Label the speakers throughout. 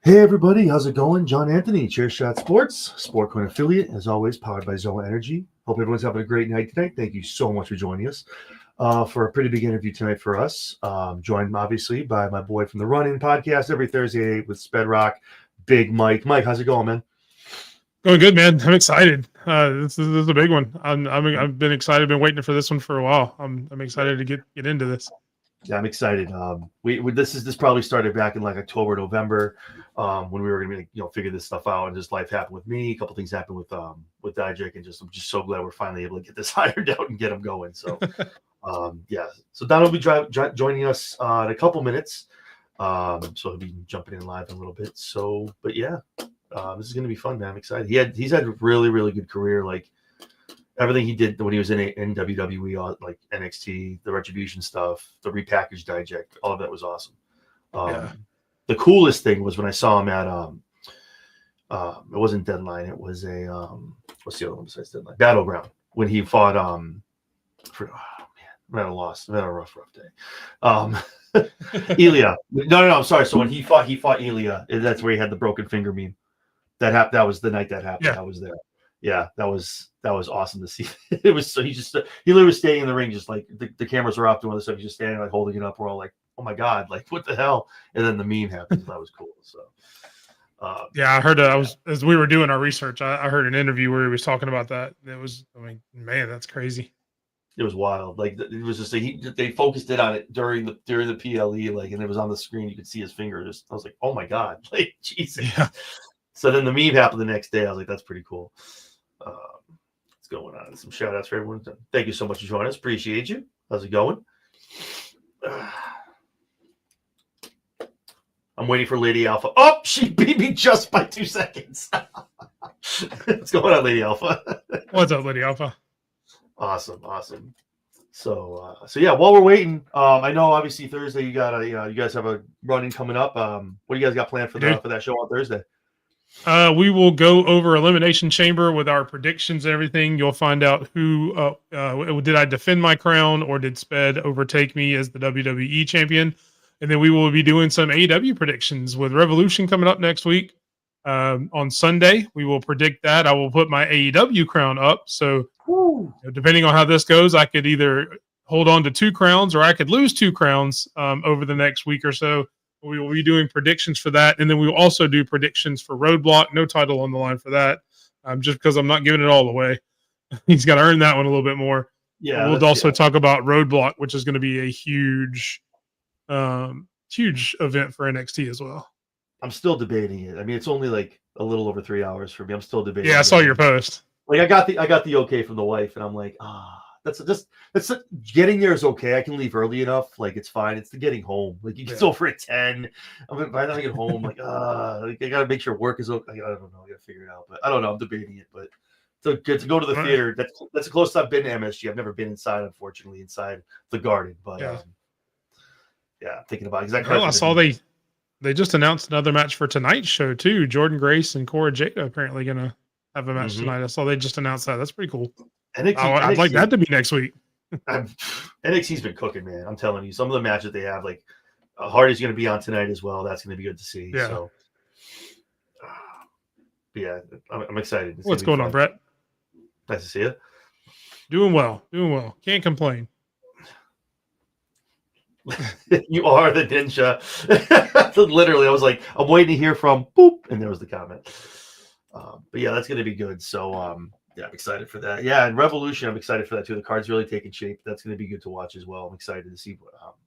Speaker 1: Hey everybody, how's it going? John Anthony, ChairShot Sports, Sport Coin affiliate, as always, powered by Zone Energy. Hope everyone's having a great night tonight. Thank you so much for joining us for a pretty big interview tonight for us. Joined obviously by my boy from the Run-In podcast every Thursday with Spedrock, Big Mike. Mike, how's it going, man?
Speaker 2: Going good, man. I'm excited. This is a big one. I've been excited. Been waiting for this one for a while. I'm excited to get into this.
Speaker 1: Yeah, I'm excited. This probably started back in like October, November, when we were gonna figure this stuff out, and just life happened with me. A couple things happened with Dijak, and I'm just so glad we're finally able to get this ironed out and get him going. So yeah. So Don will be joining us in a couple minutes. So he'll be jumping in live in a little bit. So, but yeah, this is gonna be fun, man. I'm excited. He's had a really, really good career. Like everything he did when he was in WWE, like NXT, the Retribution stuff, the repackaged Dijak, all of that was awesome. The coolest thing was when I saw him at it wasn't Deadline, it was a what's the other one besides Deadline? Battleground, when he fought I'm at a loss. I'm at a rough day. Ilya. No, I'm sorry. So when he fought Ilya, that's where he had the broken finger meme. That was the night that happened.
Speaker 2: Yeah.
Speaker 1: I was there. Yeah, that was awesome to see. It was so he literally was staying in the ring, just like the cameras are off doing other stuff. He's just standing like holding it up. We're all like, oh my god, like what the hell? And then the meme happened. That was cool. So
Speaker 2: yeah, I heard as we were doing our research, I heard an interview where he was talking about that. It was, I mean, man, that's crazy.
Speaker 1: It was wild. Like it was just they focused it on it during the PLE, like, and it was on the screen. You could see his finger. Just I was like, oh my god, like Jesus.
Speaker 2: Yeah.
Speaker 1: So then the meme happened the next day. I was like, that's pretty cool. What's going on? Some shout outs for everyone. Thank you so much for joining us. Appreciate you. How's it going? I'm waiting for Lady Alpha. Oh, she beat me just by 2 seconds. What's going on, Lady Alpha?
Speaker 2: What's up, Lady Alpha?
Speaker 1: Awesome. So yeah, while we're waiting, I know obviously Thursday you guys have a run-in coming up. What do you guys got planned for that show on Thursday?
Speaker 2: We will go over Elimination Chamber with our predictions and everything. You'll find out who did I defend my crown or did Sped overtake me as the WWE champion. And then we will be doing some AEW predictions with Revolution coming up next week. On Sunday, we will predict that. I will put my AEW crown up. So depending on how this goes, I could either hold on to 2 crowns or I could lose 2 crowns over the next week or so. We will be doing predictions for that. And then we will also do predictions for Roadblock. No title on the line for that, just because I'm not giving it all away. He's got to earn that one a little bit more. Yeah. We'll also talk about Roadblock, which is going to be a huge event for NXT as well. I'm
Speaker 1: still debating it. I mean, it's only like a little over 3 hours for me. I'm still debating.
Speaker 2: Yeah, I saw your post.
Speaker 1: Like I got the okay from the wife, and I'm like, that's getting there is okay. I can leave early enough. Like it's fine. It's the getting home. Like you get over at 10. By the time I get home, like I gotta make sure work is okay. I don't know. I gotta figure it out. But I don't know. I'm debating it. But so good to go to the theater. That's the closest I've been to MSG. I've never been inside, unfortunately, inside the Garden. But yeah, I'm thinking about it.
Speaker 2: I saw they just announced another match for tonight's show too. Jordan Grace and Cora Jada apparently gonna have a match tonight. I saw they just announced that. That's pretty cool. I'd like that to be next week.
Speaker 1: NXT's been cooking, man. I'm telling you, some of the matches they have, like Hardy's going to be on tonight as well. That's going to be good to see.
Speaker 2: Yeah.
Speaker 1: So, yeah, I'm excited.
Speaker 2: What's going on, Brett?
Speaker 1: Nice to see you.
Speaker 2: Doing well. Can't complain.
Speaker 1: You are the ninja. Literally, I was like, I'm waiting to hear from boop, and there was the comment. But yeah, that's going to be good. So, yeah, I'm excited for that. Yeah, and Revolution, I'm excited for that too. The card's really taking shape. That's going to be good to watch as well. I'm excited to see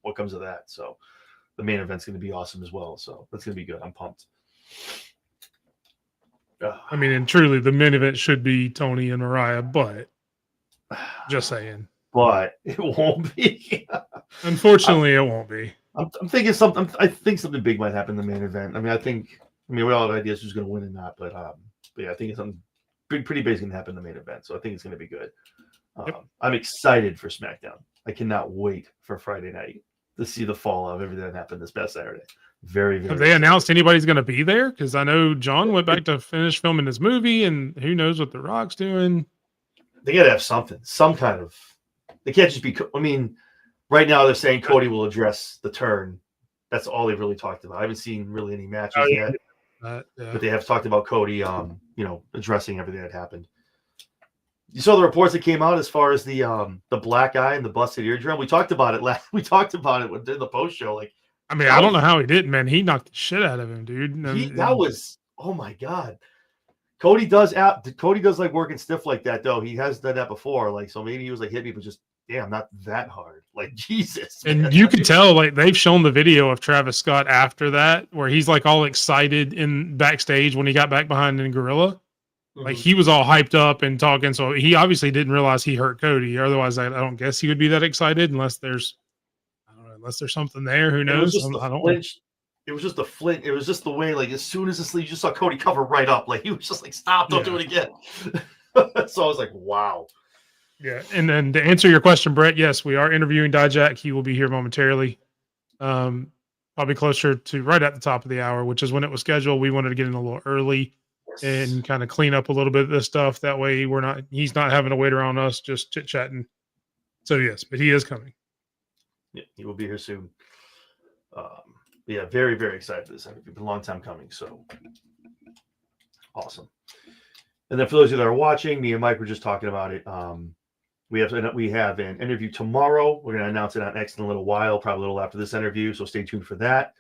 Speaker 1: what comes of that. So, the main event's going to be awesome as well. So, that's going to be good. I'm pumped.
Speaker 2: I mean, and truly, the main event should be Tony and Mariah, but just saying.
Speaker 1: But it won't be.
Speaker 2: Unfortunately, it won't be.
Speaker 1: I'm thinking something. I think something big might happen in the main event. I mean, we all have ideas who's going to win and not, but yeah, I think it's something pretty big is going to happen in the main event. So I think it's going to be good. I'm excited for SmackDown. I cannot wait for Friday night to see the fallout of everything that happened this past Saturday. Very, very.
Speaker 2: Have they announced anybody's going to be there? Because I know John went back to finish filming his movie, and who knows what The Rock's doing.
Speaker 1: They got to have something, some kind of. They can't just be. I mean, right now they're saying Cody will address the turn. That's all they've really talked about. I haven't seen really any matches yet.
Speaker 2: Yeah.
Speaker 1: But they have talked about Cody, addressing everything that happened. You saw the reports that came out as far as the black eye and the busted eardrum. We talked about it We talked about it in the post show. Like,
Speaker 2: I mean, I don't know how he didn't, man. He knocked the shit out of him, dude.
Speaker 1: that was, oh my God. Cody does like working stiff like that though. He has done that before. Like, so maybe he was like hit me, but just damn, not that hard. Like, Jesus.
Speaker 2: And
Speaker 1: man.
Speaker 2: you could tell, like, they've shown the video of Travis Scott after that, where he's like all excited in backstage when he got back behind in Gorilla. Like, he was all hyped up and talking. So he obviously didn't realize he hurt Cody. Otherwise, I don't guess he would be that excited unless there's something there. Who knows? I don't know.
Speaker 1: It was just a flint. It was just the way, like, as soon as you just saw Cody cover right up. Like, he was just like, stop, don't do it again. So I was like, wow.
Speaker 2: Yeah. And then to answer your question, Brett, yes, we are interviewing Dijak. He will be here momentarily. Probably closer to right at the top of the hour, which is when it was scheduled. We wanted to get in a little early and kind of clean up a little bit of this stuff. That way he's not having to wait around us, just chit chatting. So yes, but he is coming.
Speaker 1: Yeah, he will be here soon. Yeah, very, very excited for this. It's been a long time coming, so awesome. And then for those of you that are watching, me and Mike were just talking about it. We have an interview tomorrow. We're going to announce it on X in a little while, probably a little after this interview, so stay tuned for that.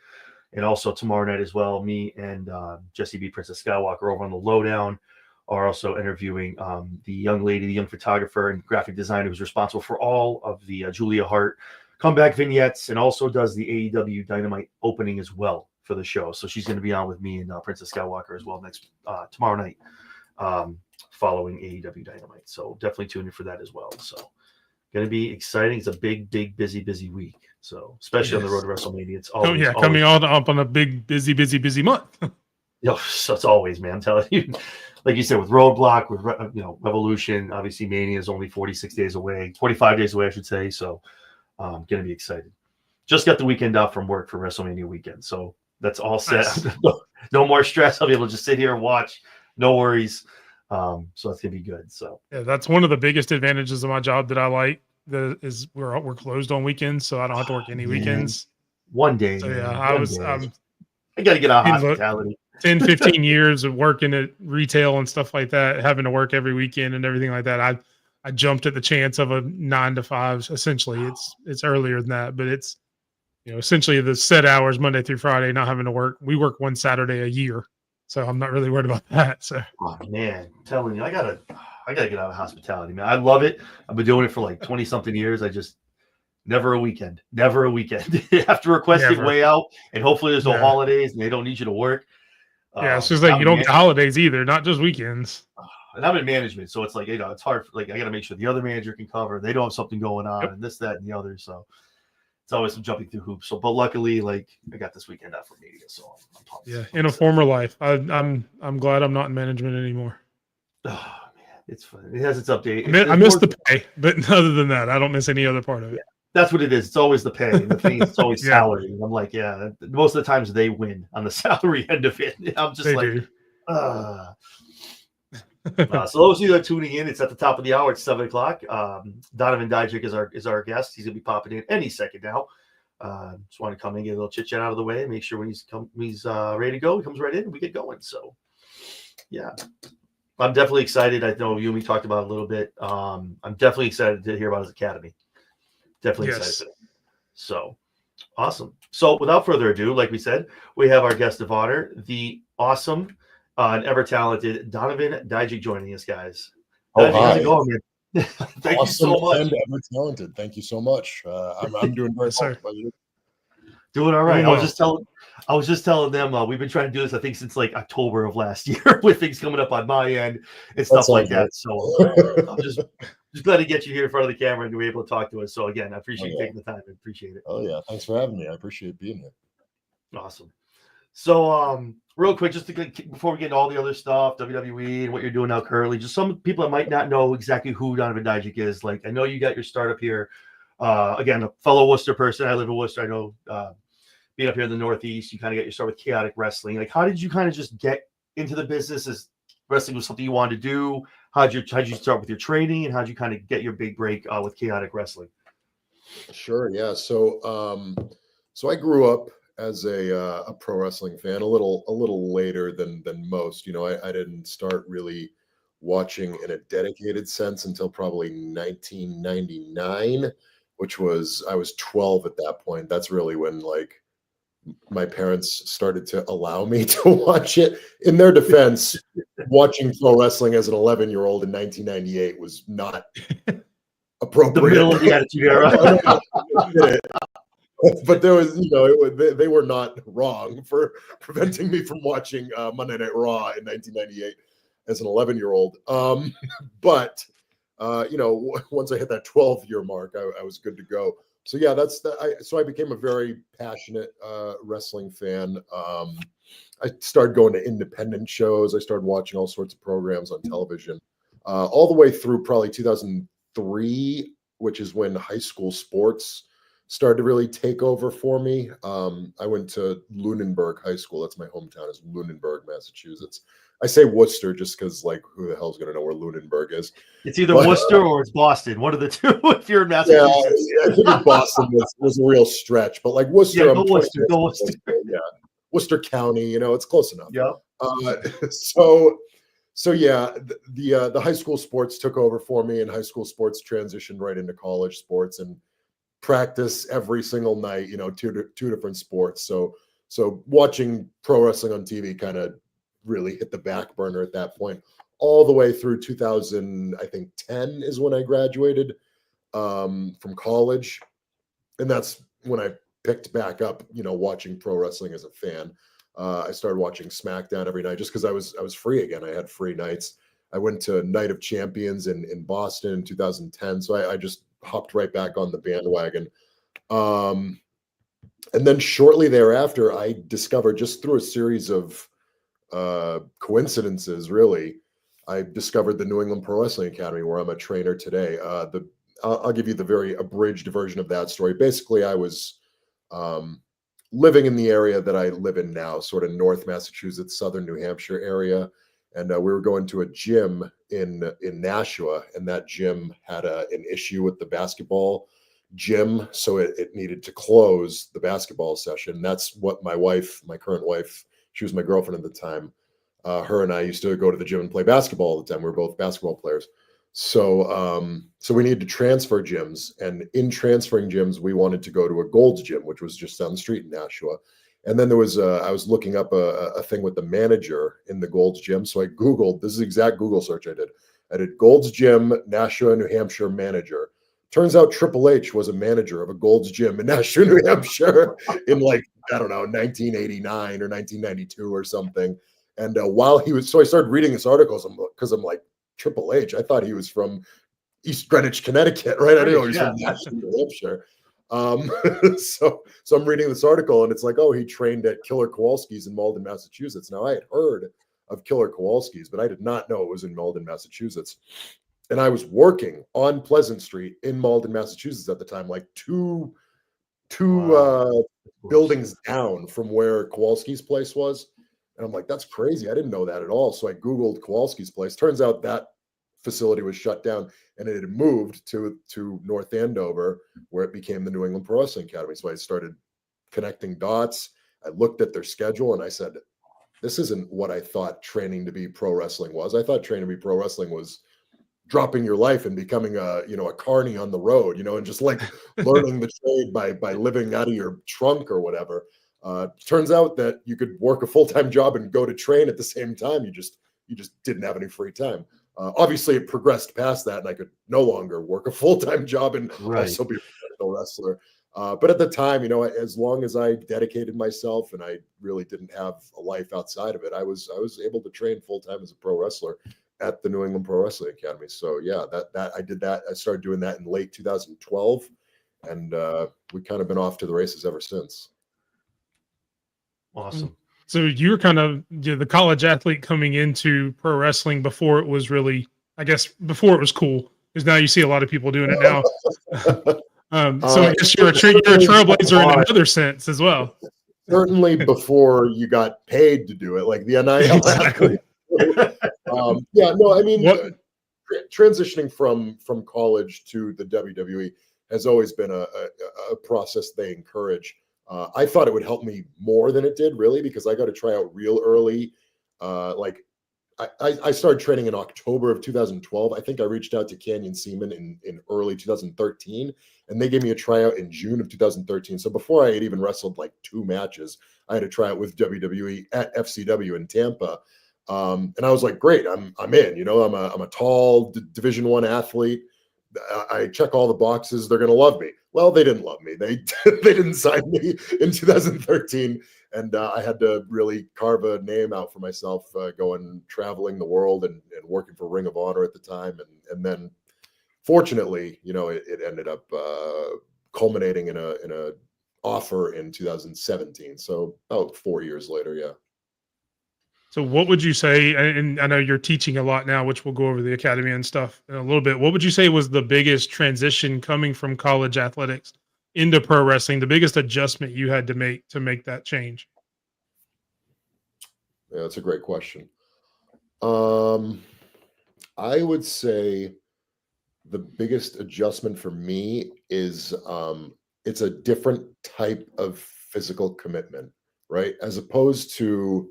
Speaker 1: And also tomorrow night as well, me and Jesse B. Princess Skywalker over on the Lowdown are also interviewing the young photographer and graphic designer who's responsible for all of the Julia Hart comeback vignettes, and also does the AEW Dynamite opening as well for the show. So she's going to be on with me and Princess Skywalker as well tomorrow night, following AEW Dynamite. So definitely tune in for that as well. So going to be exciting. It's a big, busy week. So especially on the road to WrestleMania, it's always
Speaker 2: coming on up on a big, busy month.
Speaker 1: So it's always, man. I'm telling you, like you said, with Roadblock, with Revolution, obviously Mania is only 45 days away, I should say. So going to be excited. Just got the weekend off from work for WrestleMania weekend, so that's all set. Nice. No more stress. I'll be able to just sit here and watch. No worries. So that's gonna be good. So
Speaker 2: yeah, that's one of the biggest advantages of my job that I like. That is we're closed on weekends, so I don't have to work any weekends.
Speaker 1: One day.
Speaker 2: So yeah,
Speaker 1: I got to get out of hospitality.
Speaker 2: 10, 15 years of working at retail and stuff like that, having to work every weekend and everything like that. I jumped at the chance of a 9 to 5. Essentially, it's earlier than that, but it's essentially the set hours Monday through Friday, not having to work. We work one Saturday a year, so I'm not really worried about that. So,
Speaker 1: oh man, I'm telling you, I gotta get out of hospitality, man. I love it. I've been doing it for like 20 something years. I just never a weekend. You have to request it way out, and hopefully there's no holidays and they don't need you to work.
Speaker 2: Yeah, it's just like you don't get holidays either, not just weekends.
Speaker 1: And I'm in management, so it's like, it's hard. Like, I got to make sure the other manager can cover. They don't have something going on, and this, that, and the other. So it's always some jumping through hoops. So, but luckily, like, I got this weekend out for media, so I'm pumped.
Speaker 2: Yeah, in a former life, I'm glad I'm not in management anymore.
Speaker 1: Oh man, it's fun. It has its update.
Speaker 2: I miss the pay, but other than that, I don't miss any other part of it.
Speaker 1: Yeah, that's what it is. It's always the pay. And the thing is, it's always salary. And I'm like, most of the times they win on the salary end of it. I'm just so those of you that are tuning in, it's at the top of the hour. It's 7:00. Donovan Dijak is our guest. He's gonna be popping in any second now. Just want to come and get a little chit chat out of the way, make sure when he's ready to go, he comes right in and we get going. So yeah, I'm definitely excited. I know you and me talked about it a little bit. I'm definitely excited to hear about his academy. Definitely excited. So awesome. So without further ado, like we said, we have our guest of honor, the awesome and ever talented Donovan Dijak joining us, guys.
Speaker 3: Hi.
Speaker 1: How's it going, man? Thank you so much.
Speaker 3: And ever talented. Thank you so much. I'm doing very well.
Speaker 1: Doing all right. I was just telling them we've been trying to do this, I think, since like October of last year, with things coming up on my end and stuff like that. So I'm just glad to get you here in front of the camera and to be able to talk to us. So again, I appreciate you taking the time. I appreciate it.
Speaker 3: Oh yeah, thanks for having me. I appreciate being here.
Speaker 1: Awesome. So real quick, just before we get into all the other stuff, WWE and what you're doing now currently, just some people that might not know exactly who Donovan Dijak is. Like, I know you got your start up here. Again, a fellow Worcester person. I live in Worcester. I know being up here in the Northeast, you kind of got your start with Chaotic Wrestling. Like, how did you kind of just get into the business? As wrestling was something you wanted to do? How'd you start with your training, and how'd you kind of get your big break with Chaotic Wrestling?
Speaker 3: Sure. Yeah. So I grew up as a pro wrestling fan a little later than most. I didn't start really watching in a dedicated sense until probably 1999, which was I was 12 at that point. That's really when like my parents started to allow me to watch it. In their defense, watching pro wrestling as an 11-year-old in 1998 was not appropriate.
Speaker 1: The middle of the Attitude Era.
Speaker 3: But there was, they were not wrong for preventing me from watching Monday Night Raw in 1998 as an 11-year-old. But once I hit that 12-year mark, I was good to go. So yeah, so I became a very passionate wrestling fan. I started going to independent shows. I started watching all sorts of programs on television, all the way through probably 2003, which is when high school sports started to really take over for me. I went to Lunenburg High School. That's my hometown, is Lunenburg, Massachusetts. I say Worcester just because, like, who the hell's going to know where Lunenburg is?
Speaker 1: It's either Worcester or it's Boston. One of the two if you're in Massachusetts.
Speaker 3: Yeah, I think Boston was a real stretch. But, like, Worcester,
Speaker 1: go Worcester.
Speaker 3: Yeah, Worcester County, it's close enough.
Speaker 1: Yeah.
Speaker 3: So yeah, the high school sports took over for me, and high school sports transitioned right into college sports and practice every single night, two different sports. So watching pro wrestling on TV kind of really hit the back burner at that point, all the way through 2000, I think 10 is when I graduated from college. And that's when I picked back up, watching pro wrestling as a fan. I started watching SmackDown every night just because I was free again. I had free nights. I went to Night of Champions in Boston in 2010. So I just hopped right back on the bandwagon. And then shortly thereafter, I discovered, just through a series of coincidences, really, I discovered the New England Pro Wrestling Academy, where I'm a trainer today. I'll give you the very abridged version of that story. Basically, I was living in the area that I live in now, sort of North Massachusetts, Southern New Hampshire area. And we were going to a gym in Nashua, and that gym had an issue with the basketball gym, so it needed to close the basketball session. That's what my current wife, she was my girlfriend at the time, her and I used to go to the gym and play basketball all the time. We were both basketball players. So we needed to transfer gyms, and in transferring gyms, we wanted to go to a Gold's Gym, which was just down the street in Nashua. And then there was I was looking up a thing with the manager in the Gold's Gym. So I Googled, this is the exact Google search I did. I did Gold's Gym, Nashua, New Hampshire manager. Turns out Triple H was a manager of a Gold's Gym in Nashua, New Hampshire in, like, I don't know, 1989 or 1992 or something. And while he was, so I started reading this article because I'm like, Triple H, I thought he was from East Greenwich, Connecticut, right? I didn't know he was from Nashua, New Hampshire. So I'm reading this article, and it's like, oh, he trained at Killer Kowalski's in Malden, Massachusetts. Now, I had heard of Killer Kowalski's, but I did not know it was in Malden, Massachusetts. And I was working on Pleasant Street in Malden, Massachusetts at the time, like two buildings down from where Kowalski's place was. And I'm like, that's crazy. I didn't know that at all. So I Googled Kowalski's place. Turns out that facility was shut down, and it had moved to North Andover, where it became the New England Pro Wrestling Academy. So I started connecting dots. I looked at their schedule, and I said, this isn't what I thought training to be pro wrestling was. I thought training to be pro wrestling was dropping your life and becoming a carny on the road, and just like learning the trade by living out of your trunk or whatever. Turns out that you could work a full-time job and go to train at the same time. You just didn't have any free time. Obviously, it progressed past that, and I could no longer work a full-time job and also be a professional wrestler. But at the time, as long as I dedicated myself and I really didn't have a life outside of it, I was able to train full-time as a pro wrestler at the New England Pro Wrestling Academy. So yeah, that I did that. I started doing that in late 2012, and we kind of been off to the races ever since.
Speaker 1: Awesome.
Speaker 2: So you're kind of the college athlete coming into pro wrestling before it was really, I guess, before it was cool, because now you see a lot of people doing it now. So I guess you're a trailblazer in another sense as well.
Speaker 3: Certainly before you got paid to do it, like the NIL.
Speaker 2: Exactly.
Speaker 3: Transitioning from college to the WWE has always been a process they encourage. I thought it would help me more than it did, really, because I got to try out real early. Like I started training in October of 2012. I think I reached out to Canyon Seaman in early 2013, and they gave me a tryout in June of 2013. So before I had even wrestled like 2 matches, I had a tryout with WWE at FCW in Tampa. And I was like, great, I'm in. You know, I'm a tall Division I athlete. I check all the boxes. They're going to love me. Well, they didn't love me. They they didn't sign me in 2013, and I had to really carve a name out for myself, going traveling the world and working for Ring of Honor at the time, and then fortunately, you know, it ended up culminating in a offer in 2017. So about 4 years later, yeah.
Speaker 2: So what would you say, and I know you're teaching a lot now, which we'll go over the academy and stuff in a little bit. What would you say was the biggest transition coming from college athletics into pro wrestling, the biggest adjustment you had to make that change?
Speaker 3: Yeah, that's a great question. I would say the biggest adjustment for me is it's a different type of physical commitment, right? As opposed to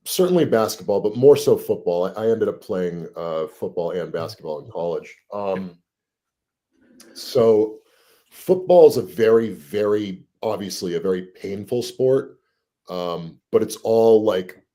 Speaker 3: certainly basketball, but more so football. I ended up playing football and basketball in college. So football is a very, very obviously a very painful sport, but it's all like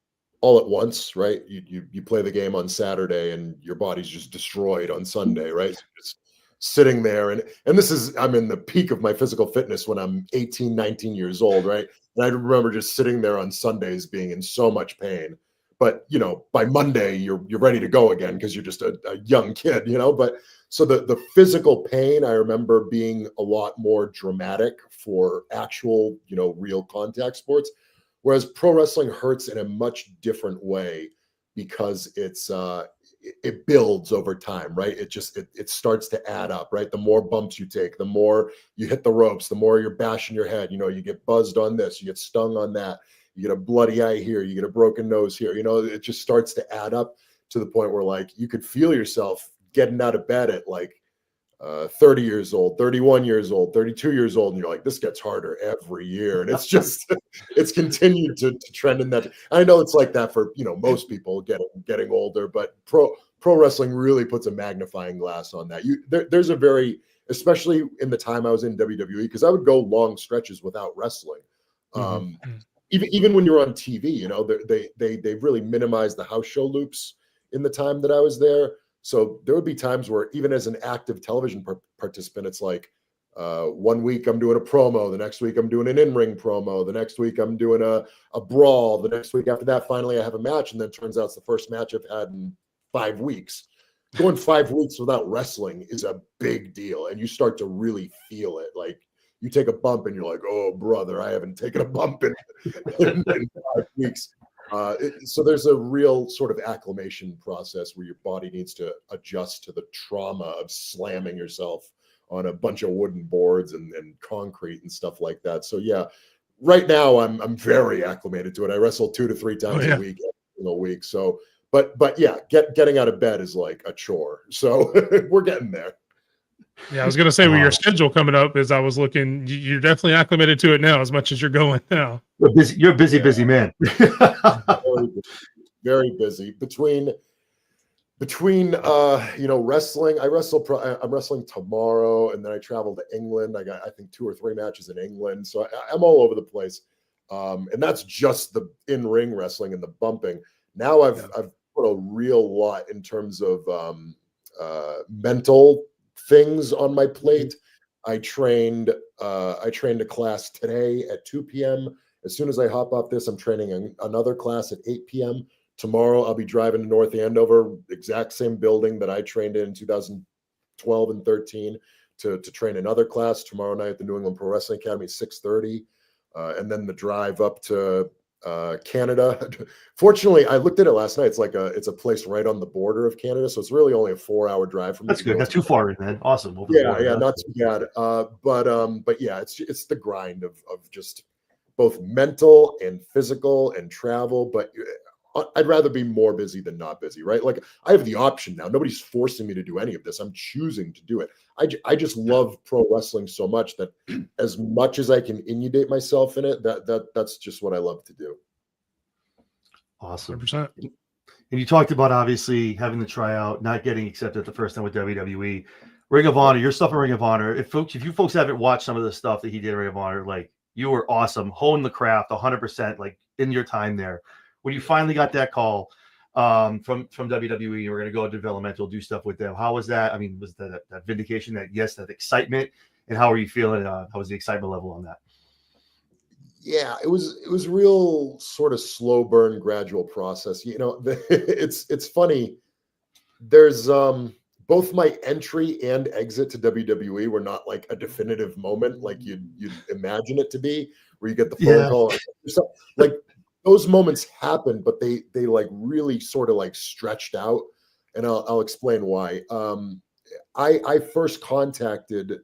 Speaker 3: all at once, right? You play the game on Saturday and your body's just destroyed on Sunday, right? So just sitting there and this is I'm in the peak of my physical fitness when I'm 18, 19 years old, right? And I remember just sitting there on Sundays being in so much pain. But you know, by Monday you're ready to go again because you're just a young kid, you know. But so the physical pain I remember being a lot more dramatic for actual, you know, real contact sports. Whereas pro wrestling hurts in a much different way because it builds over time, right? It starts to add up, right? The more bumps you take, the more you hit the ropes, the more you're bashing your head. You know, you get buzzed on this, you get stung on that, you get a bloody eye here, you get a broken nose here. You know, it just starts to add up to the point where like you could feel yourself getting out of bed at like 30 years old, 31 years old, 32 years old, and you're like, this gets harder every year. And it's just, it's continued to trend in that. I know it's like that for, you know, most people getting older, but pro wrestling really puts a magnifying glass on that. There's a very, especially in the time I was in WWE, because I would go long stretches without wrestling. Even when you're on TV, you know, they really minimized the house show loops in the time that I was there. So there would be times where even as an active television participant, it's like 1 week I'm doing a promo, the next week I'm doing an in-ring promo, the next week I'm doing a brawl, the next week after that, finally I have a match, and then it turns out it's the first match I've had in 5 weeks. Going 5 weeks without wrestling is a big deal, and you start to really feel it. Like you take a bump and you're like, oh, brother, I haven't taken a bump in 5 weeks. So there's a real sort of acclimation process where your body needs to adjust to the trauma of slamming yourself on a bunch of wooden boards and concrete and stuff like that. So yeah, right now I'm very acclimated to it. I wrestle 2 to 3 times a week, every single week. So, but yeah, getting out of bed is like a chore. So we're getting there.
Speaker 2: Yeah, I was going to say with your schedule coming up, as I was looking, you're definitely acclimated to it now as much as you're going now.
Speaker 1: You're a busy man.
Speaker 3: Very busy. Between you know, wrestling, I'm wrestling tomorrow, and then I travel to England. I got, I think, 2 or 3 matches in England. So I'm all over the place. And that's just the in-ring wrestling and the bumping. Now I've put a real lot in terms of mental things on my plate. I trained a class today at 2 p.m. As soon as I hop off this, I'm training another class at 8 p.m. Tomorrow, I'll be driving to North Andover, exact same building that I trained in 2012 and 13, to train another class tomorrow night at the New England Pro Wrestling Academy, 6:30, and then the drive up to Canada. Fortunately, I looked at it last night. It's a place right on the border of Canada, so it's really only a 4-hour drive from me.
Speaker 1: That's good. That's too far in, man. Awesome.
Speaker 3: Not too bad. But yeah, it's the grind of just both mental and physical and travel. But I'd rather be more busy than not busy, right? Like I have the option now. Nobody's forcing me to do any of this. I'm choosing to do it. I just love pro wrestling so much that as much as I can inundate myself in it, that's just what I love to do.
Speaker 1: Awesome.
Speaker 2: 100%.
Speaker 1: And you talked about obviously having the tryout, not getting accepted the first time with WWE. Ring of Honor, your stuff in Ring of Honor. If you folks haven't watched some of the stuff that he did in Ring of Honor, like you were awesome, honed the craft 100%, like in your time there. When you finally got that call from WWE, you were going to go to developmental, do stuff with them. How was that? I mean, was that vindication, that excitement, and how are you feeling? How was the excitement level on that?
Speaker 3: Yeah, it was real sort of slow burn, gradual process. You know, it's funny. There's both my entry and exit to WWE were not like a definitive moment like you'd imagine it to be, where you get the phone call. Like those moments happened, but they like really sort of like stretched out, and I'll explain why. I first contacted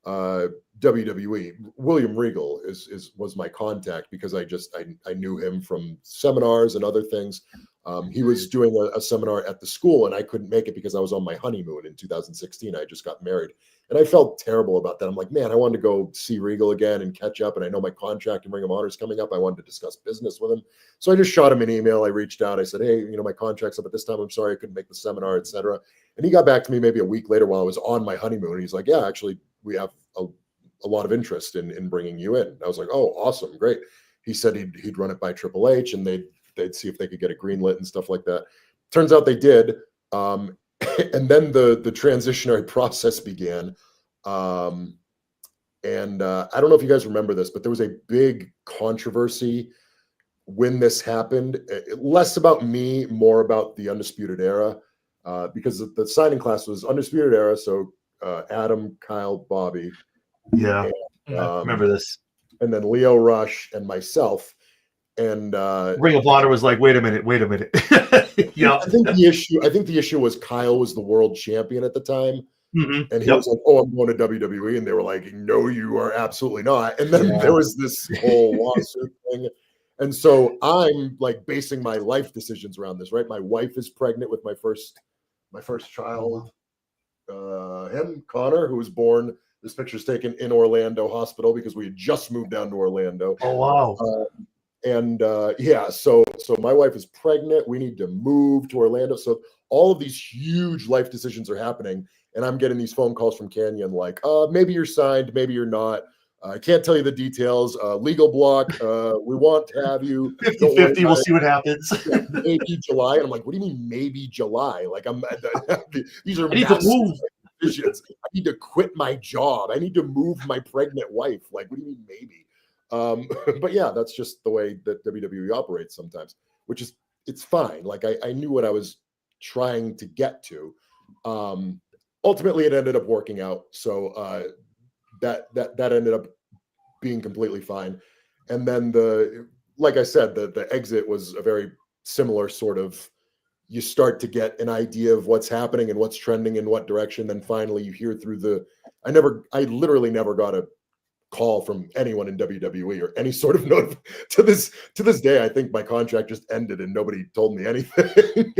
Speaker 3: WWE. William Regal was my contact because I knew him from seminars and other things. He was doing a seminar at the school, and I couldn't make it because I was on my honeymoon in 2016. I just got married, and I felt terrible about that. I'm like, man, I wanted to go see Regal again and catch up, and I know my contract in Ring of Honor is coming up. I wanted to discuss business with him, so I just shot him an email. I reached out. I said, hey, my contract's up at this time. I'm sorry I couldn't make the seminar, etc. And he got back to me maybe a week later while I was on my honeymoon, and he's like, yeah, actually, we have a lot of interest in bringing you in. I was like, oh, awesome, great. He said he'd run it by Triple H, and they'd see if they could get it greenlit and stuff like that. Turns out they did. And then the transitionary process began. And I don't know if you guys remember this, but there was a big controversy when this happened. Less about me, more about the Undisputed Era, because the signing class was Undisputed Era. So Adam, Kyle, Bobby.
Speaker 1: Yeah,
Speaker 3: and,
Speaker 1: I remember this.
Speaker 3: And then Leo Rush and myself. And
Speaker 1: Ring of Honor was like, wait a minute. Yeah.
Speaker 3: I think the issue was Kyle was the world champion at the time.
Speaker 1: Mm-hmm.
Speaker 3: And he was like, oh, I'm going to WWE. And they were like, no, you are absolutely not. And then there was this whole lawsuit thing. And so I'm like basing my life decisions around this, right? My wife is pregnant with my first child, Connor, who was born. This picture's taken in Orlando Hospital because we had just moved down to Orlando.
Speaker 1: Oh, wow.
Speaker 3: So my wife is pregnant. We need to move to Orlando. So all of these huge life decisions are happening. And I'm getting these phone calls from Canyon like, maybe you're signed, maybe you're not. I can't tell you the details. Legal block. We want to have you.
Speaker 1: 50-50. We'll see what happens.
Speaker 3: Yeah, maybe July. And I'm like, what do you mean maybe July? Like these are
Speaker 1: I need to move.
Speaker 3: decisions. I need to quit my job. I need to move my pregnant wife. Like, what do you mean maybe? But yeah, that's just the way that WWE operates sometimes, which is, it's fine. Like I knew what I was trying to get to. Ultimately it ended up working out. So, that ended up being completely fine. And then like I said, the exit was a very similar sort of, you start to get an idea of what's happening and what's trending in what direction. Then finally you hear through I literally never got a call from anyone in WWE or any sort of note to this day. I think my contract just ended and nobody told me anything,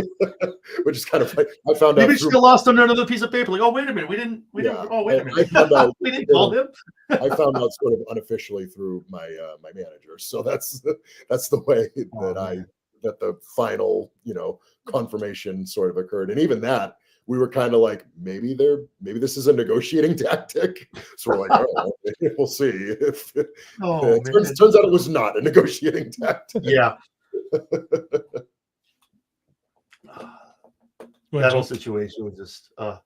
Speaker 3: which is kind of like, I found
Speaker 1: Maybe
Speaker 3: out
Speaker 1: she lost under another piece of paper. Like, oh, wait a minute. We didn't. Oh, wait a minute.
Speaker 3: I found out,
Speaker 1: we didn't call him.
Speaker 3: I found out sort of unofficially through my manager. So that's the way that the final, confirmation sort of occurred. And even that, we were kind of like, maybe this is a negotiating tactic. So we're like, oh, we'll see. Turns out it was not a negotiating tactic.
Speaker 1: Yeah. That whole situation was just.
Speaker 3: Yeah,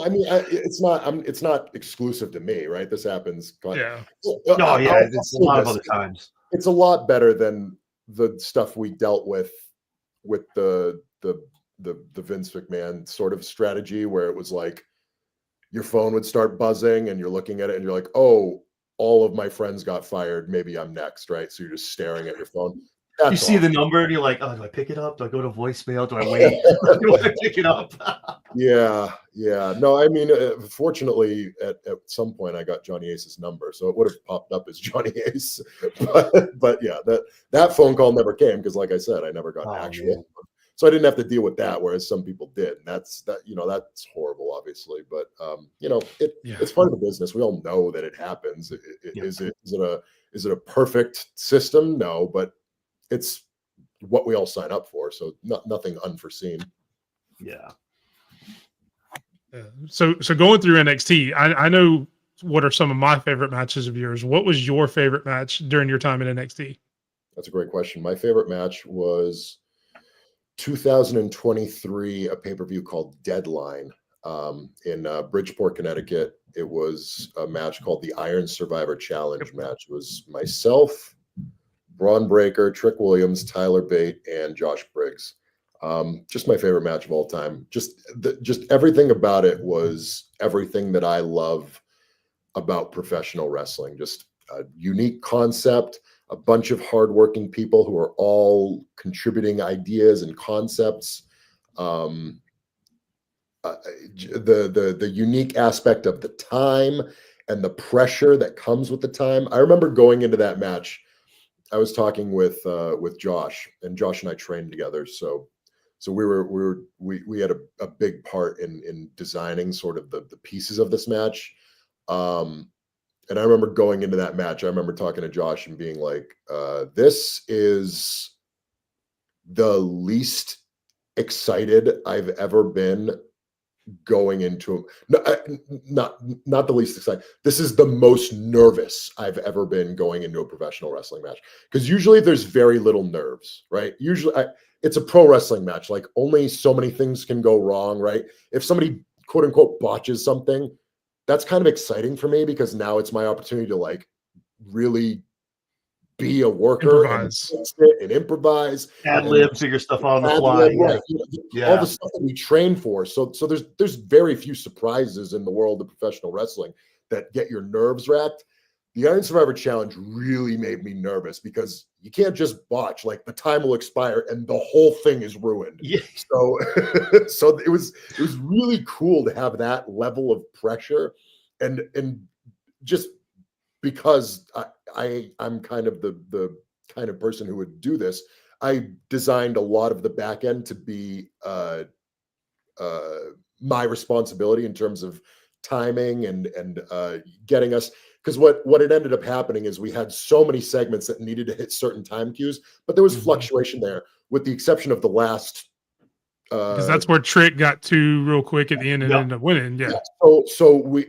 Speaker 3: I mean, it's not exclusive to me, right? This happens.
Speaker 2: Yeah.
Speaker 1: No, yeah, it's a lot of other times.
Speaker 3: It's a lot better than the stuff we dealt with the Vince McMahon sort of strategy, where it was like your phone would start buzzing and you're looking at it and you're like, oh, all of my friends got fired. Maybe I'm next, right? So you're just staring at your phone.
Speaker 1: You see the number and you're like, oh, do I pick it up? Do I go to voicemail? Do I wait? Do I pick it up?
Speaker 3: Yeah. No, I mean, fortunately, at some point, I got Johnny Ace's number, so it would have popped up as Johnny Ace. But yeah, that phone call never came because, like I said, I never got actual.
Speaker 1: Man.
Speaker 3: So I didn't have to deal with that, whereas some people did. And that's horrible, obviously. But it's part of the business. We all know that it happens. Is it a perfect system? No, but it's what we all sign up for. So nothing unforeseen.
Speaker 1: Yeah.
Speaker 2: So going through NXT, I know what are some of my favorite matches of yours. What was your favorite match during your time in NXT?
Speaker 3: That's a great question. My favorite match was 2023, a pay-per-view called Deadline in Bridgeport, Connecticut. It was a match called the Iron Survivor Challenge match. It was myself, Braun Breaker, Trick Williams, Tyler Bate, and Josh Briggs. Just my favorite match of all time. Just everything about it was everything that I love about professional wrestling. Just a unique concept, a bunch of hardworking people who are all contributing ideas and concepts. The unique aspect of the time and the pressure that comes with the time. I remember going into that match. I was talking with Josh, and Josh and I trained together. So we had a big part in designing sort of the pieces of this match. And I remember going into that match, I remember talking to Josh and being like, this is the least excited I've ever been going into not the least excited. This is the most nervous I've ever been going into a professional wrestling match. Because usually there's very little nerves, right? Usually it's a pro wrestling match. Like only so many things can go wrong, right? If somebody quote unquote botches something, that's kind of exciting for me because now it's my opportunity to like really be a worker and improvise,
Speaker 1: ad lib, figure stuff out on the fly.
Speaker 3: Right. All the stuff that we train for. So there's very few surprises in the world of professional wrestling that get your nerves racked. The Iron Survivor Challenge really made me nervous because you can't just botch. Like the time will expire and the whole thing is ruined.
Speaker 1: Yeah.
Speaker 3: So it was really cool to have that level of pressure, and just because I'm kind of the kind of person who would do this. I designed a lot of the back end to be my responsibility in terms of timing and getting us. Because what had ended up happening is we had so many segments that needed to hit certain time cues, but there was fluctuation there, with the exception of the last.
Speaker 2: Because that's where Trick got to real quick at the end and ended up winning. Yeah.
Speaker 3: So we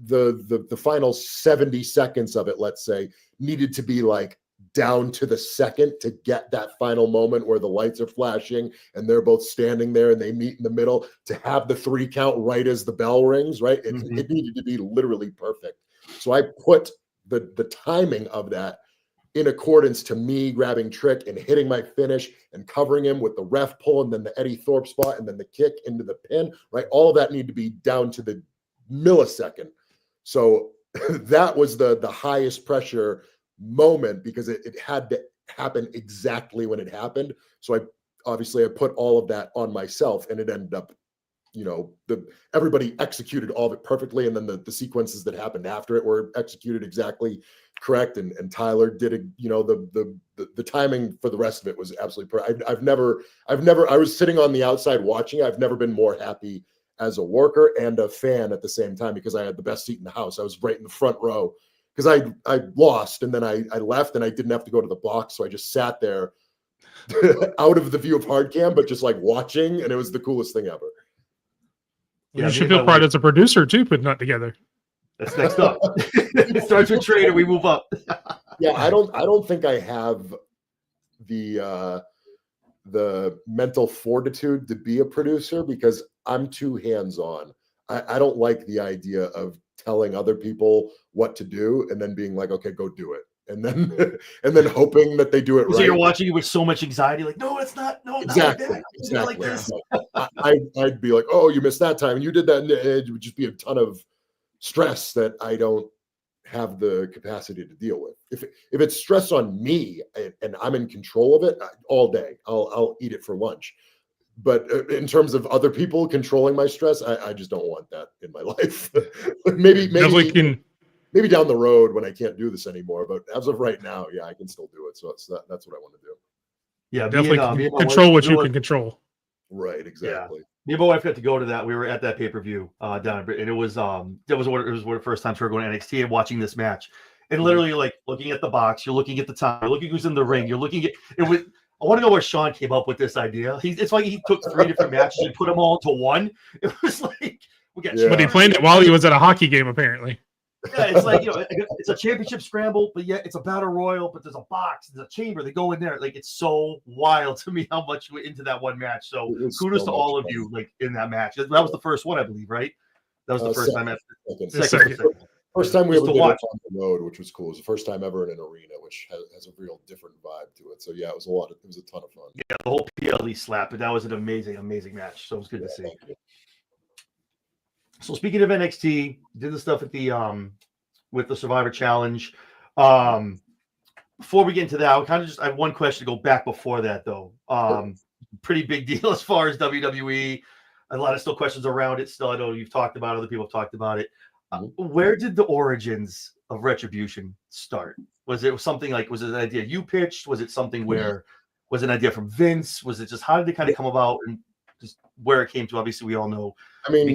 Speaker 3: the final 70 seconds of it, let's say, needed to be like down to the second to get that final moment where the lights are flashing and they're both standing there and they meet in the middle to have the 3 count right as the bell rings. Right. It needed to be literally perfect. So I put the timing of that in accordance to me grabbing Trick and hitting my finish and covering him with the ref pull and then the Eddie Thorpe spot and then the kick into the pin, right? All of that needed to be down to the millisecond. So that was the highest pressure moment because it had to happen exactly when it happened. So I put all of that on myself, and it ended up, everybody executed all of it perfectly. And then the sequences that happened after it were executed exactly correct. And Tyler did the timing for the rest of it was absolutely perfect. I was sitting on the outside watching. I've never been more happy as a worker and a fan at the same time because I had the best seat in the house. I was right in the front row because I lost, and then I left and I didn't have to go to the box. So I just sat there out of the view of hard cam, but just like watching. And it was the coolest thing ever.
Speaker 2: You should feel pride as a producer too, putting that together.
Speaker 1: That's next up. It starts with trainer, we move up.
Speaker 3: Yeah, I don't think I have the mental fortitude to be a producer because I'm too hands-on. I don't like the idea of telling other people what to do and then being like, okay, go do it. And then hoping that they do it right.
Speaker 1: So you're watching it with so much anxiety, like, no, it's not. No,
Speaker 3: exactly.
Speaker 1: Not like this.
Speaker 3: I'd be like, oh, you missed that time and you did that. And it would just be a ton of stress that I don't have the capacity to deal with. If it's stress on me and I'm in control of it all day, I'll eat it for lunch. But in terms of other people controlling my stress, I just don't want that in my life. maybe maybe down the road when I can't do this anymore. But as of right now, yeah, I can still do it. So that's what I want to do.
Speaker 1: Yeah,
Speaker 2: Definitely control what you can control.
Speaker 3: Right, exactly.
Speaker 1: Yeah. Me and my wife got to go to that. We were at that pay-per-view down, and it was one of the first times we were going to NXT and watching this match. And literally, like looking at the box, you're looking at the time, you're looking who's in the ring, you're looking at it. Was I want to know where Sean came up with this idea. It's like he took 3 different matches and put them all into one. It was like we got.
Speaker 2: But he planned it while he was at a hockey game, apparently.
Speaker 1: Yeah, it's like, it's a championship scramble, but yet it's a battle royal, but there's a box, there's a chamber, they go in there. Like, it's so wild to me how much went into that one match. So kudos to all of you, like, in that match. That was the first one, I believe, right? That was the first time.
Speaker 3: First time we ever did it on the road, which was cool. It was the first time ever in an arena, which has a real different vibe to it. So yeah, it was a ton of fun.
Speaker 1: Yeah, the whole PLE slap, but that was an amazing match. So it was good to see. So speaking of NXT, did the stuff at the with the Survivor Challenge. Before we get into that, I have one question to go back before that though. Pretty big deal as far as WWE. A lot of still questions around it. Still, I know you've talked about it, other people have talked about it. Where did the origins of Retribution start? Was it something like, was it an idea you pitched? Was it something where, was it an idea from Vince? Was it just, how did it kind of come about and just where it came to? Obviously, we all know.
Speaker 3: I mean,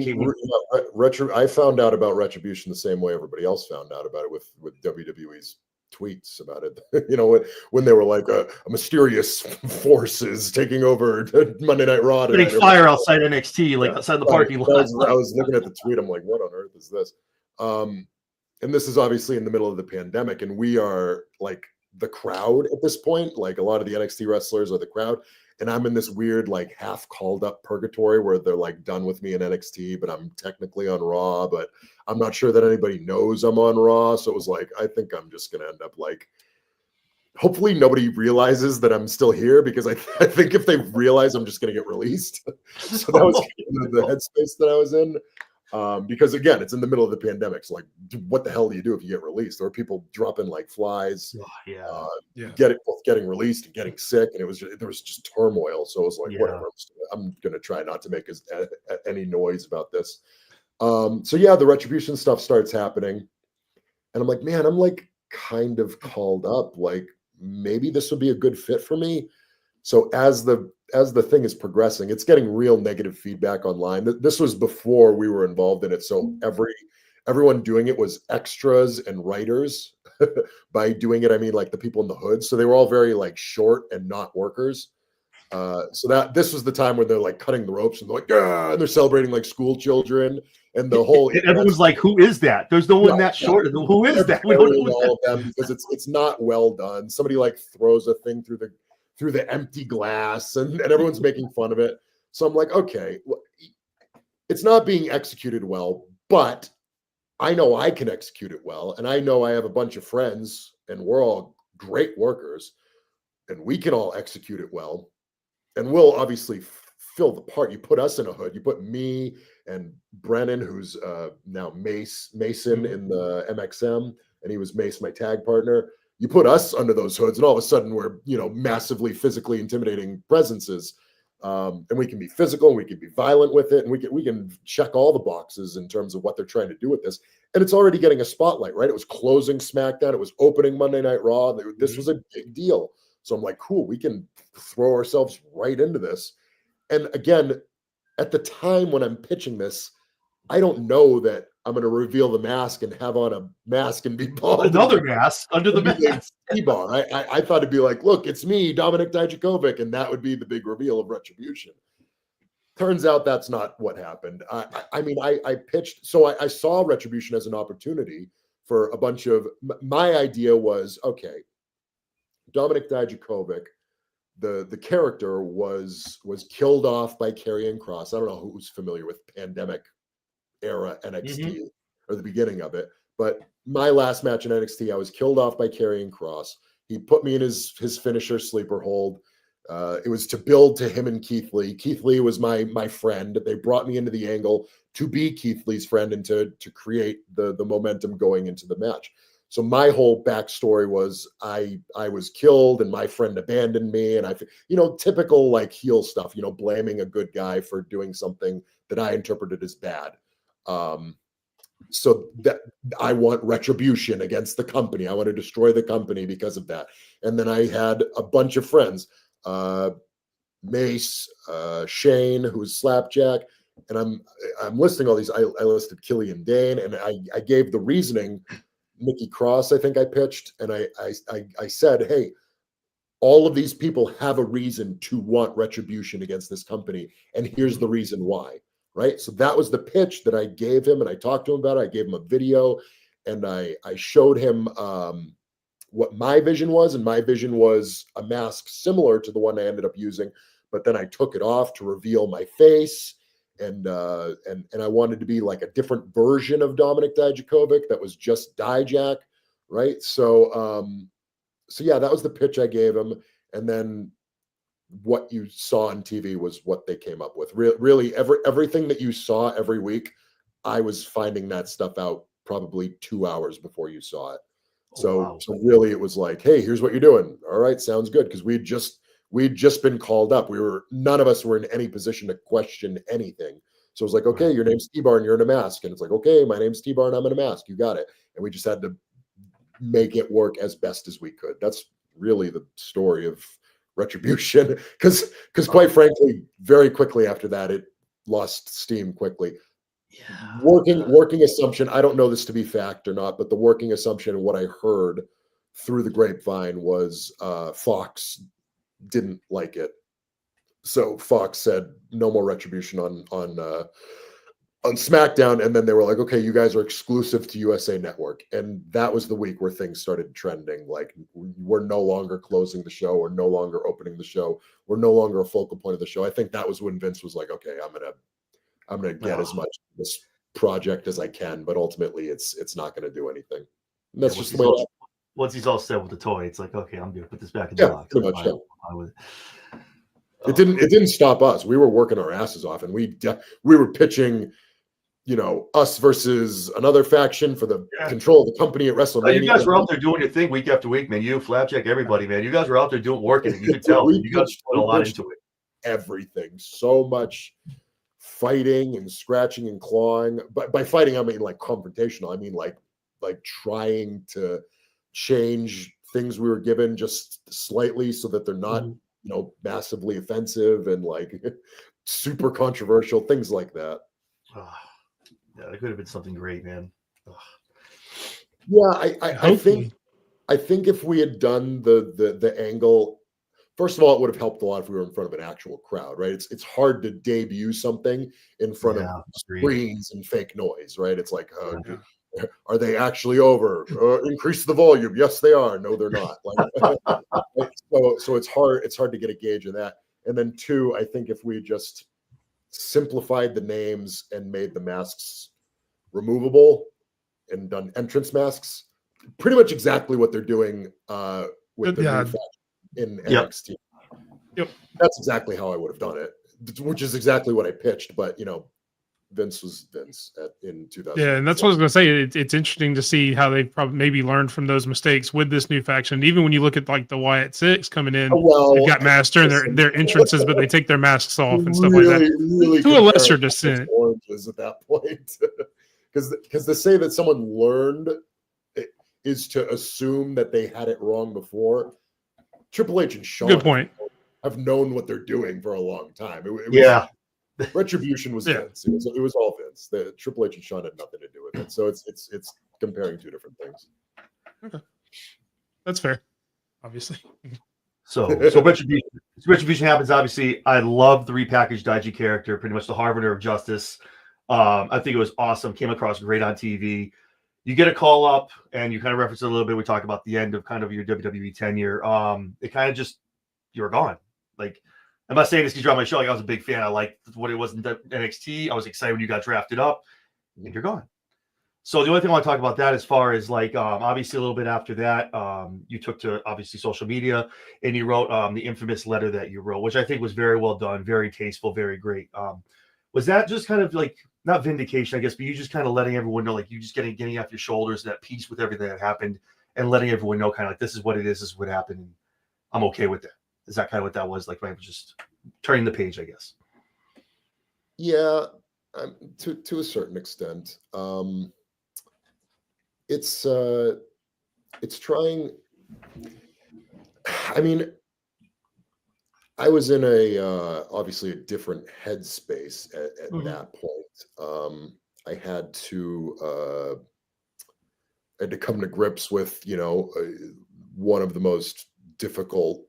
Speaker 3: I found out about Retribution the same way everybody else found out about it with WWE's tweets about it. When they were like a mysterious forces taking over Monday Night Raw,
Speaker 1: putting fire outside NXT, like outside the parking lot.
Speaker 3: I was looking at the tweet. I'm like, what on earth is this? And this is obviously in the middle of the pandemic, and we are like the crowd at this point. Like a lot of the NXT wrestlers are the crowd, and I'm in this weird like half called up purgatory where they're like done with me in NXT, but I'm technically on Raw, but I'm not sure that anybody knows I'm on Raw. So it was like, I think I'm just gonna end up like, hopefully nobody realizes that I'm still here, because I think if they realize, I'm just gonna get released. So that was kind of the headspace that I was in. Because again, it's in the middle of the pandemic. So like, what the hell do you do if you get released? There were people dropping like flies, getting released and getting sick, and there was just turmoil. So it was like, whatever. I'm gonna try not to make any noise about this. So yeah, the Retribution stuff starts happening, and I'm like, man, I'm like kind of called up. Like maybe this would be a good fit for me. So as the thing is progressing, it's getting real negative feedback online. This was before we were involved in it. So everyone doing it was extras and writers. By doing it, I mean like the people in the hood. So they were all very like short and not workers. So that this was the time when they're like cutting the ropes and they're like, yeah, and they're celebrating like school children. And the whole
Speaker 1: everyone's like, who is that? There's no one that short. Who is that? We don't know
Speaker 3: all of them because it's not well done. Somebody like throws a thing through the empty glass and everyone's making fun of it. So I'm like, okay, it's not being executed well, but I know I can execute it well. And I know I have a bunch of friends and we're all great workers and we can all execute it well. And we'll obviously fill the part. You put us in a hood, you put me and Brennan, who's now Mason in the MXM, and he was Mace, my tag partner. You put us under those hoods, and all of a sudden we're, massively physically intimidating presences. And we can be physical, and we can be violent with it, and we can check all the boxes in terms of what they're trying to do with this. And it's already getting a spotlight, right? It was closing SmackDown, it was opening Monday Night Raw. This was a big deal. So I'm like, cool, we can throw ourselves right into this. And again, at the time when I'm pitching this, I don't know that I'm going to reveal the mask and have on a mask and be bald.
Speaker 1: Another mask under the mask.
Speaker 3: I thought it'd be like, look, it's me, Dominic Dijakovic, and that would be the big reveal of Retribution. Turns out that's not what happened. I pitched, so I saw Retribution as an opportunity for a bunch of, my idea was, okay, Dominic Dijakovic, the character was killed off by Karrion Kross. I don't know who's familiar with pandemic era NXT or the beginning of it, but my last match in NXT, I was killed off by Karrion Kross. He put me in his finisher sleeper hold. It was to build to him and Keith Lee. Keith Lee was my friend. They brought me into the angle to be Keith Lee's friend and to create the momentum going into the match. So my whole backstory was I was killed and my friend abandoned me, and typical like heel stuff, blaming a good guy for doing something that I interpreted as bad. So that I want retribution against the company. I want to destroy the company because of that. And then I had a bunch of friends, Mace, Shane, who's Slapjack, and I'm listing all these. I listed Killian Dane, and I gave the reasoning. Nikki Cross, I think I pitched, and I said, hey, all of these people have a reason to want retribution against this company, and here's the reason why. Right. So that was the pitch that I gave him, and I talked to him about it. I gave him a video, and I showed him what my vision was, and my vision was a mask similar to the one I ended up using, but then I took it off to reveal my face, and I wanted to be like a different version of Dominic Dijakovic that was just Dijak, right? So yeah, that was the pitch I gave him, and then what you saw on TV was what they came up with. Really, everything that you saw every week, I was finding that stuff out probably 2 hours before you saw it. So really, it was like, hey, here's what you're doing. All right, sounds good, because we'd just been called up. None of us were in any position to question anything. So it was like, okay, your name's T-Bar and you're in a mask, and it's like, okay, my name's T-Bar and I'm in a mask. You got it. And we just had to make it work as best as we could. That's really the story of Retribution, because quite frankly, very quickly after that, it lost steam quickly.
Speaker 1: Yeah.
Speaker 3: Working assumption, I don't know this to be fact or not, but the working assumption and what I heard through the grapevine was Fox didn't like it. So Fox said no more Retribution on SmackDown, and then they were like, okay, you guys are exclusive to USA Network. And that was the week where things started trending. Like, we're no longer closing the show, we're no longer opening the show, we're no longer a focal point of the show. I think that was when Vince was like, okay, I'm gonna get as much of this project as I can, but ultimately it's not gonna do anything. And that's just the way
Speaker 1: once he's all set with the toy, it's like, okay, I'm gonna put this back in the box.
Speaker 3: Pretty much, It didn't stop us. We were working our asses off, and we were pitching, us versus another faction for the control of the company at WrestleMania.
Speaker 1: You guys were out there doing your thing week after week, man. You, Flapjack, everybody, man. You guys were out there working it. You could tell. You guys put a lot into it.
Speaker 3: Everything. So much fighting and scratching and clawing. But by fighting, I mean like confrontational. I mean like trying to change things we were given just slightly so that they're not, massively offensive and like super controversial, things like that.
Speaker 1: Yeah, it could have been something great, man.
Speaker 3: Yeah, I think if we had done the angle, first of all, it would have helped a lot if we were in front of an actual crowd, right? It's hard to debut something in front of screens and fake noise, right? It's like, are they actually over? Increase the volume. Yes, they are. No, they're not. So it's hard to get a gauge of that. And then two, I think if we just simplified the names and made the masks removable and done entrance masks, pretty much exactly what they're doing with the new faction in NXT.
Speaker 2: Yep.
Speaker 3: That's exactly how I would have done it, which is exactly what I pitched. But Vince was Vince in 2000.
Speaker 2: Yeah, and that's what I was going to say. It's interesting to see how they probably maybe learned from those mistakes with this new faction. Even when you look at like the Wyatt Six coming in, they've got Master and their entrances, but they take their masks off and stuff like that.
Speaker 3: Really
Speaker 2: to a lesser extent.
Speaker 3: Oranges at that point, because to say that someone learned is to assume that they had it wrong before. Triple H and Shawn,
Speaker 2: good point,
Speaker 3: have known what they're doing for a long time. Retribution was Vince. It was all Vince. The Triple H and Shawn had nothing to do with it. So it's comparing two different things.
Speaker 2: Okay, that's fair. Obviously.
Speaker 1: So Retribution happens. Obviously, I love the repackaged Dijak character, pretty much the Harbinger of Justice. I think it was awesome. Came across great on TV. You get a call up, and you kind of reference it a little bit. We talk about the end of kind of your WWE tenure. It kind of just, you were gone. Like, I'm not saying this because you're on my show. Like, I was a big fan. I liked what it was in NXT. I was excited when you got drafted up, and you're gone. So the only thing I want to talk about that as far as like obviously a little bit after that, you took to obviously social media and you wrote the infamous letter that you wrote, which I think was very well done, very tasteful, very great. Was that just kind of like not vindication, I guess, but you just kind of letting everyone know, like you just getting off your shoulders, that peace with everything that happened, and letting everyone know kind of like this is what it is, this is what happened, and I'm okay with that. Is that kind of what that was like? Right, just turning the page, I guess.
Speaker 3: Yeah, to a certain extent. It's trying. I mean, I was in a obviously a different headspace at that point. I had to come to grips with, one of the most difficult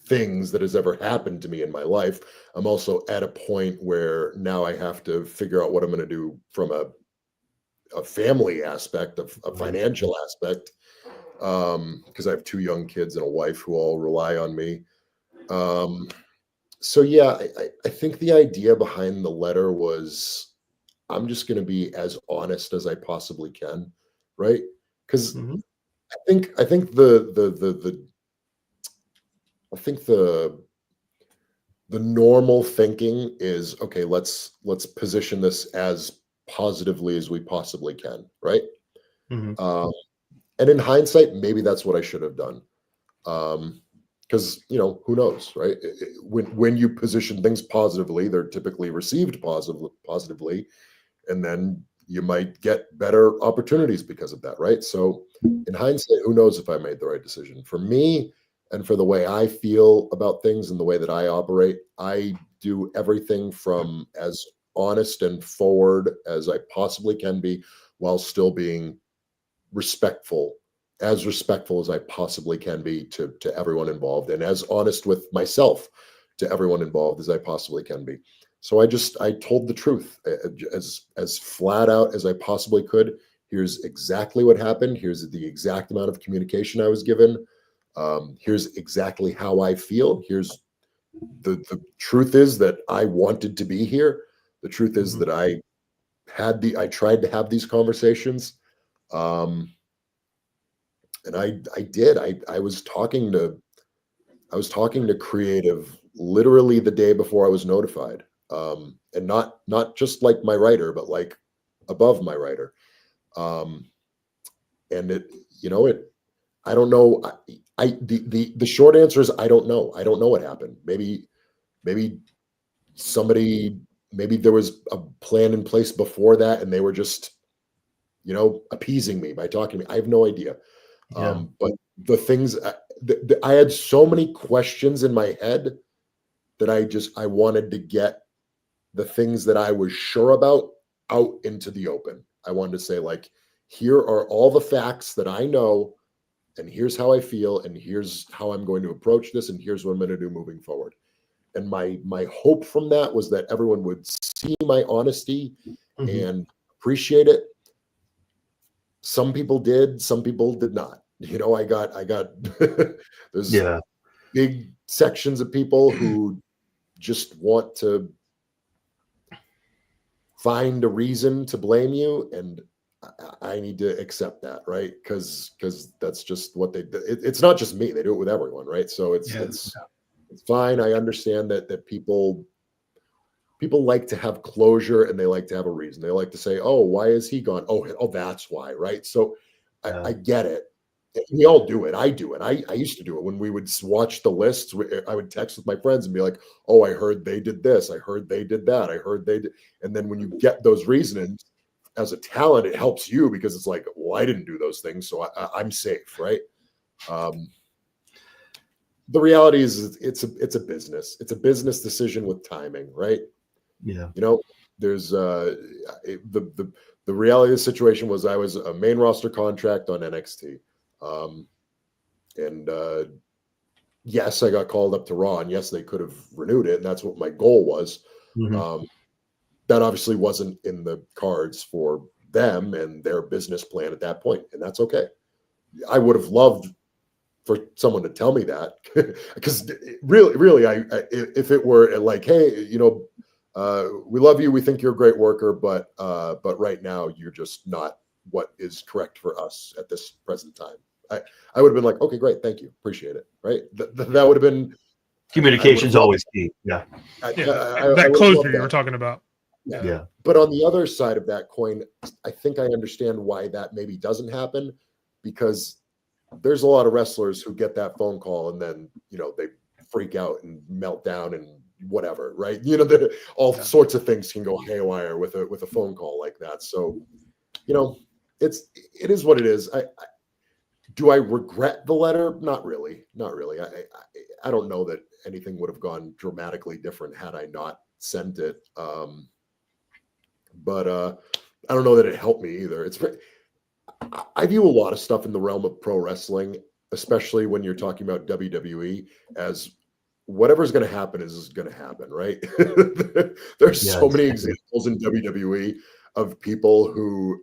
Speaker 3: things that has ever happened to me in my life. I'm also at a point where now I have to figure out what I'm going to do from a family aspect, a financial aspect, because I have 2 young kids and a wife who all rely on me. So yeah, I think the idea behind the letter was I'm just going to be as honest as I possibly can, right? Because I think the normal thinking is, okay, let's position this as positively as we possibly can, right? Um, and in hindsight, maybe that's what I should have done. Because who knows, right? When you position things positively, they're typically received positively, and then you might get better opportunities because of that, right? So in hindsight, who knows if I made the right decision? For me, and for the way I feel about things and the way that I operate, I do everything from as honest and forward as I possibly can be, while still being respectful, as respectful as I possibly can be to everyone involved, and as honest with myself to everyone involved as I possibly can be. So I told the truth as flat out as I possibly could. Here's exactly what happened. Here's the exact amount of communication I was given. Here's exactly how I feel. Here's the truth is that I wanted to be here. The truth is that I tried to have these conversations. And I did. I was talking to creative literally the day before I was notified. And not just like my writer, but like above my writer. And I don't know. The short answer is I don't know. I don't know what happened. Maybe maybe there was a plan in place before that, and they were just, appeasing me by talking to me. I have no idea. But the things I had so many questions in my head that I wanted to get the things that I was sure about out into the open. I wanted to say, like, here are all the facts that I know, and here's how I feel, and here's how I'm going to approach this, and here's what I'm going to do moving forward. And my hope from that was that everyone would see my honesty and appreciate it. Some people did, some people did not. I got there's big sections of people who just want to find a reason to blame you, and I need to accept that, right? Because that's just what they do. It's not just me; they do it with everyone, right? So it's fine. I understand that people like to have closure, and they like to have a reason. They like to say, "Oh, why is he gone? Oh, that's why," right? So I get it. We all do it. I do it. I used to do it when we would watch the lists. I would text with my friends and be like, "Oh, I heard they did this. I heard they did that. I heard they did." And then when you get those reasonings as a talent, it helps you because it's like, "Well, I didn't do those things, so I'm safe," right? The reality is, it's a business. It's a business decision with timing, right?
Speaker 1: Yeah.
Speaker 3: There's the reality of the situation was I was a main roster contract on NXT. And yes, I got called up to Raw, and yes, they could have renewed it, and that's what my goal was. That obviously wasn't in the cards for them and their business plan at that point, and that's okay. I would have loved for someone to tell me that, because really, I if it were like, hey, we love you. We think you're a great worker, but right now you're just not what is correct for us at this present time. I would have been like, okay, great, thank you, appreciate it. Right? That would have been
Speaker 1: Communication's always key. Yeah.
Speaker 3: I
Speaker 2: That
Speaker 3: would
Speaker 2: closure
Speaker 3: love
Speaker 2: you
Speaker 3: that.
Speaker 2: were talking about.
Speaker 1: Yeah.
Speaker 3: But on the other side of that coin, I think I understand why that maybe doesn't happen, because there's a lot of wrestlers who get that phone call and then, they freak out and melt down and whatever, right? All sorts of things can go haywire with a phone call like that. So, it is what it is. Do I regret the letter? Not really. Not really. I don't know that anything would have gone dramatically different had I not sent it. But I don't know that it helped me either. I view a lot of stuff in the realm of pro wrestling, especially when you're talking about WWE, as whatever's going to happen is going to happen, right? There's so many examples in WWE of people who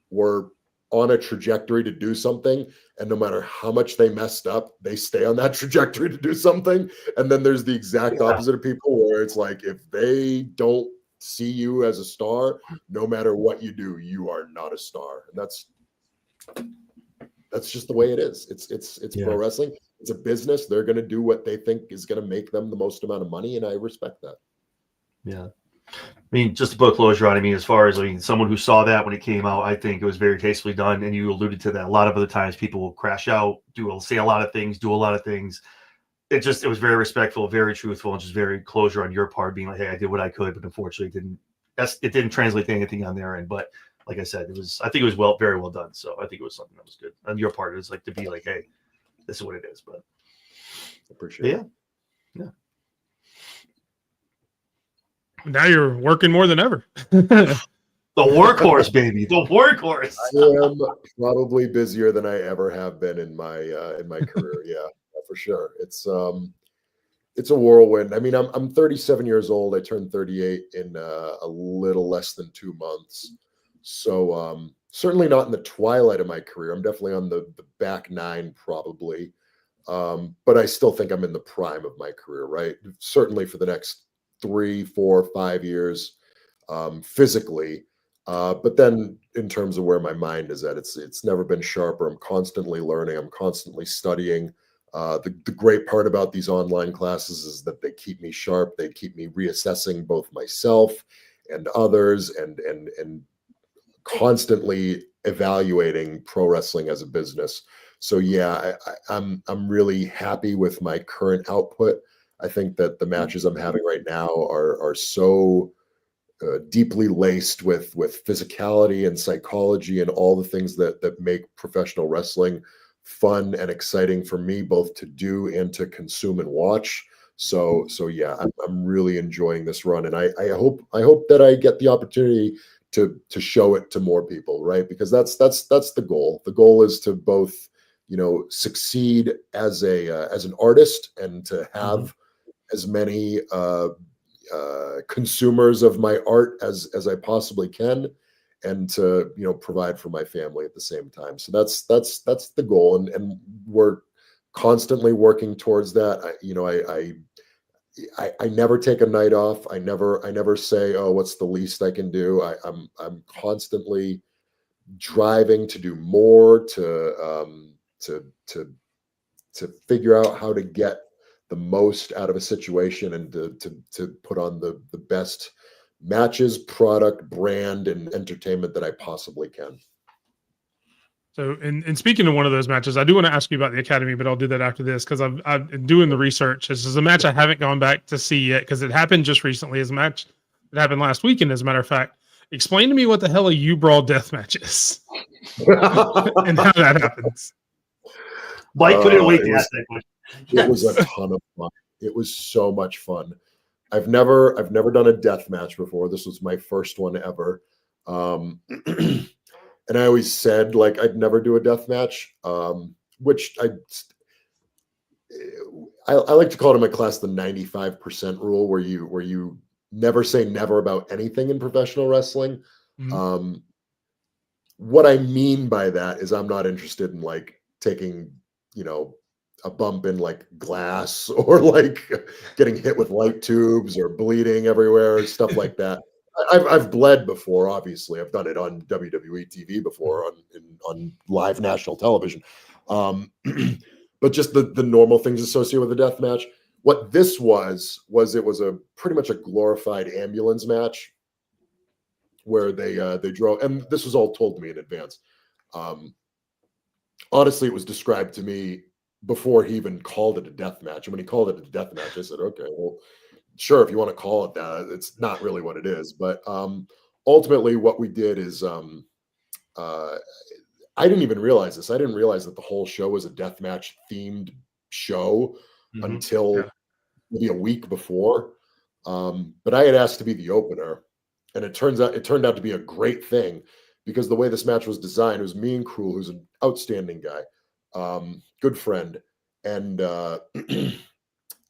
Speaker 3: were on a trajectory to do something, and no matter how much they messed up, they stay on that trajectory to do something. And then there's the exact opposite of people where it's like, if they don't see you as a star, no matter what you do, you are not a star. And that's just the way it is. It's pro wrestling. It's a business. They're going to do what they think is going to make them the most amount of money, and I respect that.
Speaker 1: Yeah. I mean, just to put closure on, as far as someone who saw that when it came out, I think it was very tastefully done. And you alluded to that. A lot of other times people will crash out, say a lot of things, do a lot of things. It was very respectful, very truthful, and just very closure on your part, being like, hey, I did what I could, but unfortunately it didn't translate to anything on their end. But like I said, I think it was very well done. So I think it was something that was good on your part. It's like to be like, hey, this is what it is. But
Speaker 3: appreciate it.
Speaker 1: Yeah.
Speaker 2: Now you're working more than ever.
Speaker 1: The workhorse, baby. The workhorse.
Speaker 3: I am probably busier than I ever have been in my career. Yeah, for sure. It's a whirlwind. I'm 37 years old. I turned 38 in a little less than 2 months. So certainly not in the twilight of my career. I'm definitely on the back nine, probably. But I still think I'm in the prime of my career, right? Certainly for the next 3, 4, 5 years, physically. But then in terms of where my mind is at, it's never been sharper. I'm constantly learning. I'm constantly studying. The great part about these online classes is that they keep me sharp. They keep me reassessing both myself and others, and constantly evaluating pro wrestling as a business. So yeah, I'm really happy with my current output. I think that the matches I'm having right now are so deeply laced with physicality and psychology and all the things that make professional wrestling fun and exciting for me, both to do and to consume and watch. So yeah, I'm really enjoying this run, and I hope that I get the opportunity to show it to more people, right? Because that's the goal. The goal is to both succeed as an artist and to have as many consumers of my art as I possibly can, and to provide for my family at the same time. So that's the goal, and we're constantly working towards that. I never take a night off. I never say, oh, what's the least I can do. I'm constantly driving to do more, to figure out how to get the most out of a situation, and to put on the best matches, product, brand, and entertainment that I possibly can.
Speaker 2: So, and speaking of one of those matches, I do want to ask you about the Academy, but I'll do that after this, because I've been doing the research. This is a match I haven't gone back to see yet, because it happened just recently. As a match that happened last weekend, as a matter of fact. Explain to me what the hell a U-Brawl death match is and how that happens.
Speaker 1: Mike couldn't wait to ask that question.
Speaker 3: It was a ton of fun. It was so much fun. I've never done a death match before. This was my first one ever. And I always said I'd never do a death match, which I like to call it in my class the 95% rule, where you never say never about anything in professional wrestling. Mm-hmm. What I mean by that is I'm not interested in taking, a bump in like glass or like getting hit with light tubes or bleeding everywhere, stuff like that. I've bled before, obviously. I've done it on WWE TV before, on live national television. But just the normal things associated with a death match. What this was it was a pretty much a glorified ambulance match where they drove, and this was all told to me in advance. Honestly, it was described to me before he even called it a death match. And when he called it a death match, I said, okay, well, sure, if you want to call it that. It's not really what it is. But ultimately, what we did is I didn't even realize this. I didn't realize that the whole show was a deathmatch themed show until maybe a week before. But I had asked to be the opener, and it turned out to be a great thing because the way this match was designed, it was me and Krul, who's an outstanding guy, good friend, and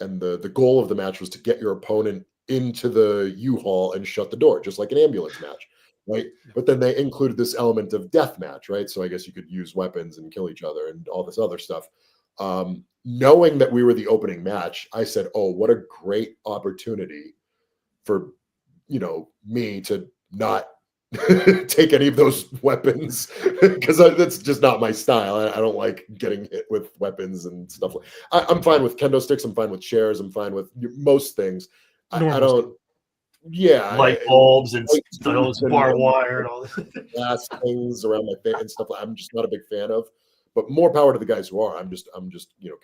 Speaker 3: and the goal of the match was to get your opponent into the U-Haul and shut the door, just like an ambulance match, right? But then they included this element of death match, right? So I guess you could use weapons and kill each other and all this other stuff. Knowing that we were the opening match, I said, "Oh, what a great opportunity for me to not take any of those weapons because that's just not my style. I don't like getting hit with weapons and stuff. I'm fine with kendo sticks. I'm fine with chairs. I'm fine with most things. I don't. Yeah,
Speaker 1: light bulbs and
Speaker 3: light
Speaker 1: those
Speaker 3: tubes
Speaker 1: barbed wire and all this.
Speaker 3: glass things around my face and stuff. I'm just not a big fan of. But more power to the guys who are. I'm just kind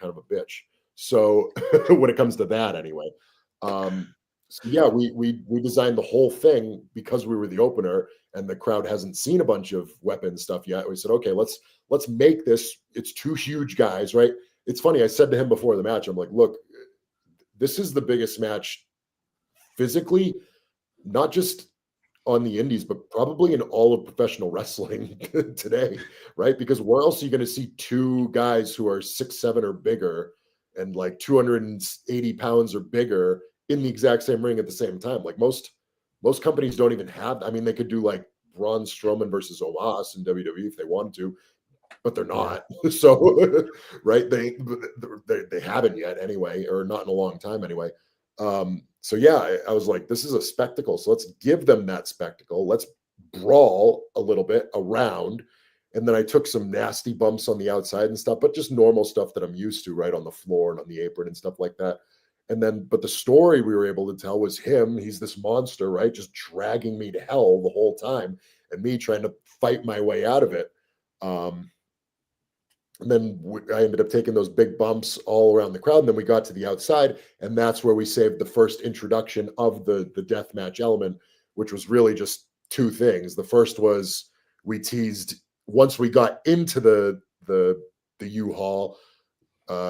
Speaker 3: of a bitch. So when it comes to that, anyway. So yeah, we designed the whole thing because we were the opener and the crowd hasn't seen a bunch of weapon stuff yet. We said, okay, let's make this. It's two huge guys, right? It's funny. I said to him before the match, I'm like, look, this is the biggest match physically, not just on the indies, but probably in all of professional wrestling today, right? Because where else are you going to see two guys who are 6'7" or bigger and like 280 pounds or bigger in the exact same ring at the same time? Like most companies don't even have. I mean, they could do like Braun Strowman versus Omos in WWE if they wanted to, but they're not. So, right? They haven't yet anyway, or not in a long time anyway. So yeah, I was like, this is a spectacle. So let's give them that spectacle. Let's brawl a little bit around. And then I took some nasty bumps on the outside and stuff, but just normal stuff that I'm used to, right, on the floor and on the apron and stuff like that. And then, but the story we were able to tell was him. He's this monster, right, just dragging me to hell the whole time, and me trying to fight my way out of it. And then I ended up taking those big bumps all around the crowd. And then we got to the outside, and that's where we saved the first introduction of the death match element, which was really just two things. The first was we teased once we got into the U-Haul,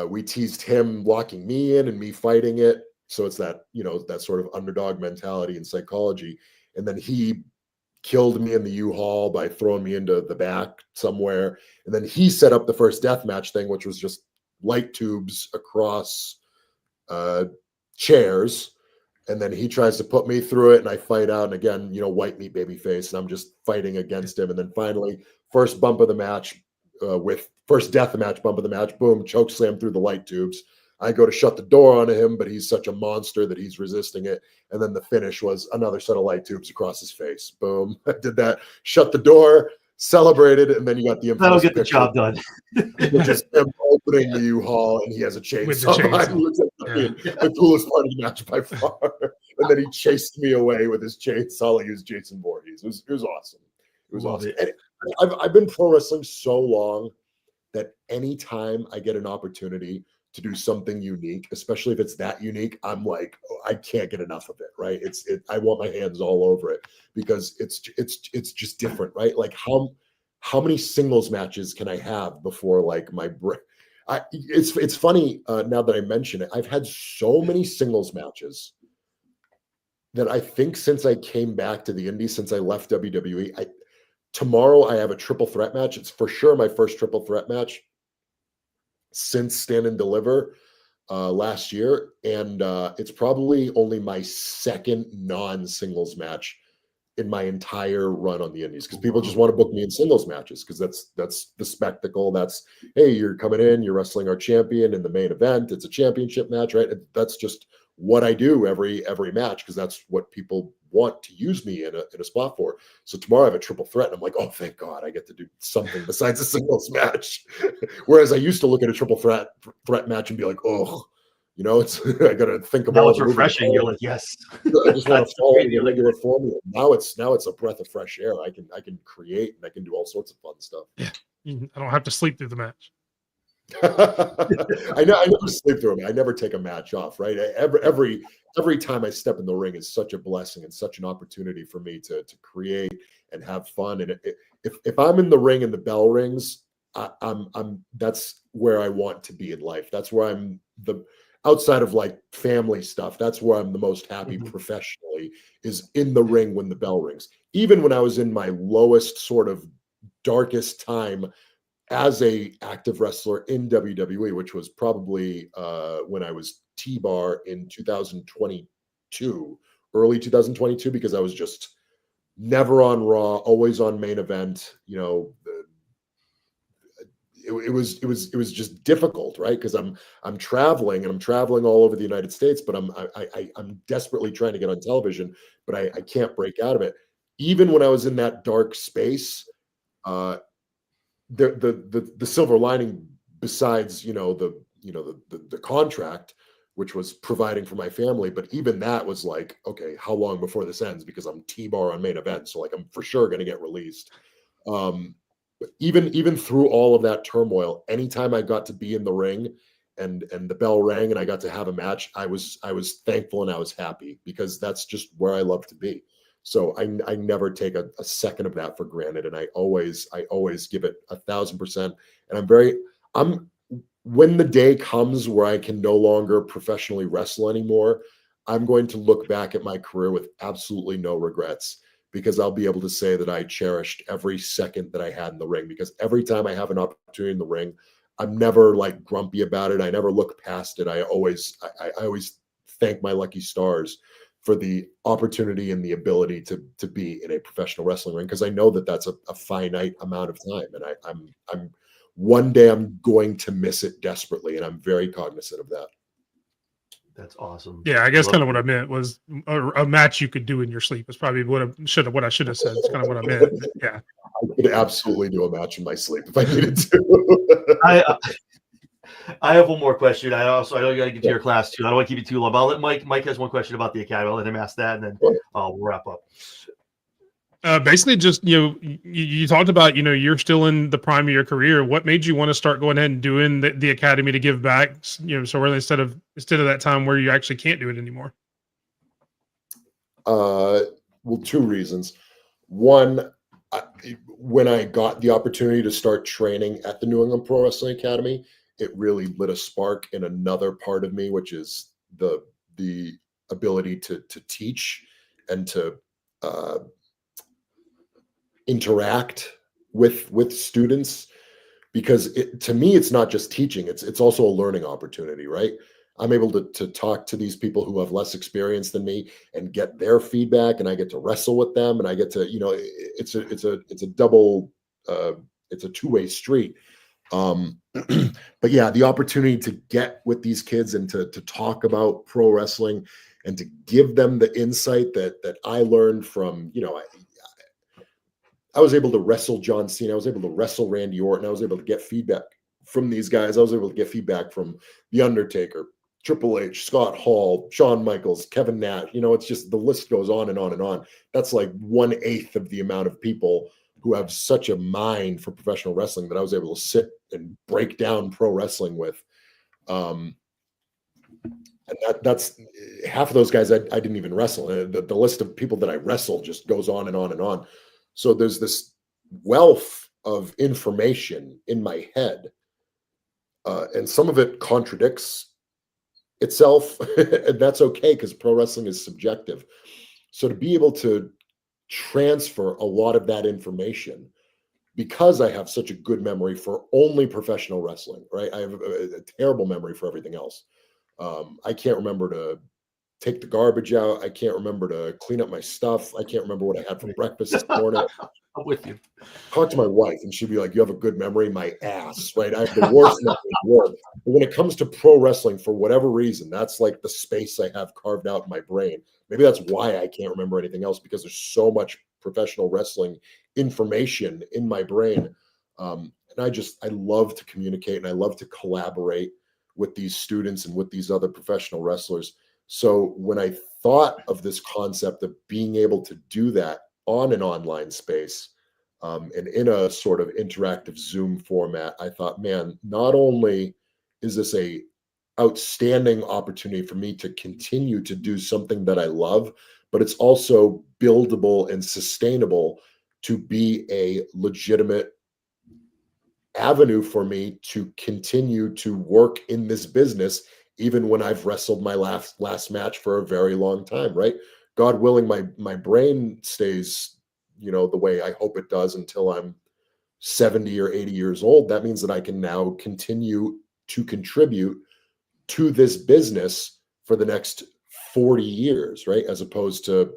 Speaker 3: we teased him locking me in and me fighting it. So it's that, that sort of underdog mentality and psychology. And then he killed me in the U-Haul by throwing me into the back somewhere. And then he set up the first death match thing, which was just light tubes across chairs. And then he tries to put me through it and I fight out. And again, white meat baby face. And I'm just fighting against him. And then finally, first bump of the match with first death match bump of the match, boom, choke slam through the light tubes. I go to shut the door on him, but he's such a monster that he's resisting it. And then the finish was another set of light tubes across his face. Boom. I did that, shut the door, celebrated, and then you got the
Speaker 1: That'll get the job done.
Speaker 3: Which is him opening the U-Haul and he has a chainsaw behind him. The coolest part of the match by far. And then he chased me away with his chainsaw like he was Jason Voorhees. It was awesome. It was awesome. And I've been pro wrestling so long that anytime I get an opportunity to do something unique, especially if it's that unique, I'm like, oh, I can't get enough of it, right? I want my hands all over it because it's just different, right? Like how many singles matches can I have before like my brain? It's funny now that I mention it. I've had so many singles matches that I think since I came back to the Indies, since I left WWE, tomorrow I have a triple threat match. It's for sure my first triple threat match since Stand and Deliver last year. And it's probably only my second non-singles match in my entire run on the Indies, because people just want to book me in singles matches, because that's the spectacle. That's, hey, you're coming in, you're wrestling our champion in the main event. It's a championship match, right? That's just what I do every match, because that's what people want to use me in a spot for. So tomorrow I have a triple threat, and I'm like, oh, thank God, I get to do something besides a singles match. Whereas I used to look at a triple threat match and be like, oh, it's I got to think of
Speaker 1: Now
Speaker 3: all
Speaker 1: it's
Speaker 3: the moving
Speaker 1: refreshing. You're
Speaker 3: parts.
Speaker 1: like, yes.
Speaker 3: I just want
Speaker 1: That's
Speaker 3: to follow
Speaker 1: great.
Speaker 3: the
Speaker 1: You're like,
Speaker 3: regular formula. Now it's a breath of fresh air. I can create, and I can do all sorts of fun stuff.
Speaker 2: I don't have to sleep through the match.
Speaker 3: I never sleep through them. I never take a match off, right? Every time I step in the ring is such a blessing and such an opportunity for me to create and have fun. And if I'm in the ring and the bell rings, I'm that's where I want to be in life. That's where I'm outside of like family stuff. That's where I'm the most happy professionally, is in the ring when the bell rings. Even when I was in my lowest, sort of darkest time as a active wrestler in WWE, which was probably when I was T-Bar in 2022, early 2022, because I was just never on Raw, always on Main Event. It was just difficult, right? Because I'm traveling, and I'm traveling all over the United States, but I'm desperately trying to get on television, but I can't break out of it. Even when I was in that dark space, the silver lining, besides the contract, which was providing for my family, but even that was like, okay, how long before this ends? Because I'm T-Bar on Main Event, so like I'm for sure going to get released. But even through all of that turmoil, anytime I got to be in the ring and the bell rang and I got to have a match, I was thankful and I was happy, because that's just where I love to be. So I never take a second of that for granted, and I always give it 1,000%. And when the day comes where I can no longer professionally wrestle anymore, I'm going to look back at my career with absolutely no regrets, because I'll be able to say that I cherished every second that I had in the ring. Because every time I have an opportunity in the ring, I'm never like grumpy about it. I never look past it. I always thank my lucky stars for the opportunity and the ability to be in a professional wrestling ring, because I know that that's a finite amount of time, and I'm one day I'm going to miss it desperately, and I'm very cognizant of that.
Speaker 1: That's awesome.
Speaker 2: Yeah, I guess kind of what I meant was a match you could do in your sleep is probably what I should have said. It's kind of what I meant. Yeah,
Speaker 3: I could absolutely do a match in my sleep if I needed to.
Speaker 1: I have one more question. I know you got to get to your class too. I don't want to keep you too long, but I'll let Mike. Mike has one question about the academy. I'll let him ask that, and then we'll wrap up.
Speaker 2: Basically, just you talked about you're still in the prime of your career. What made you want to start going ahead and doing the academy to give back? So really instead of that time where you actually can't do it anymore.
Speaker 3: Well, two reasons. One, when I got the opportunity to start training at the New England Pro Wrestling Academy, it really lit a spark in another part of me, which is the ability to teach and to interact with students. Because to me, it's not just teaching; it's also a learning opportunity, right? I'm able to talk to these people who have less experience than me and get their feedback, and I get to wrestle with them, and I get to, it's a double, it's a two-way street. But yeah, the opportunity to get with these kids and to talk about pro wrestling and to give them the insight that I learned from, I was able to wrestle John Cena. I was able to wrestle Randy Orton. I was able to get feedback from these guys. I was able to get feedback from The Undertaker, Triple H, Scott Hall, Shawn Michaels, Kevin Nash. It's just, the list goes on and on and on. That's like 1/8 of the amount of people who have such a mind for professional wrestling that I was able to sit and break down pro wrestling with. And that's half of those guys I didn't even wrestle. The list of people that I wrestled just goes on and on and on. So there's this wealth of information in my head, and some of it contradicts itself, and that's okay, because pro wrestling is subjective. So to be able to transfer a lot of that information, because I have such a good memory for only professional wrestling, right? I have a terrible memory for everything else. I can't remember to take the garbage out. I can't remember to clean up my stuff. I can't remember what I had for breakfast this morning.
Speaker 1: I'm with you.
Speaker 3: Talk to my wife, and she'd be like, "You have a good memory, my ass." Right? I have the worst memory in the world. But when it comes to pro wrestling, for whatever reason, that's like the space I have carved out in my brain. Maybe that's why I can't remember anything else, because there's so much professional wrestling information in my brain. And I love to communicate, and I love to collaborate with these students and with these other professional wrestlers. So when I thought of this concept of being able to do that on an online space, and in a sort of interactive Zoom format, I thought, man, not only is this a outstanding opportunity for me to continue to do something that I love, but it's also buildable and sustainable to be a legitimate avenue for me to continue to work in this business, even when I've wrestled my last match for a very long time, right? God willing, my brain stays, the way I hope it does until I'm 70 or 80 years old. That means that I can now continue to contribute to this business for the next 40 years, right? As opposed to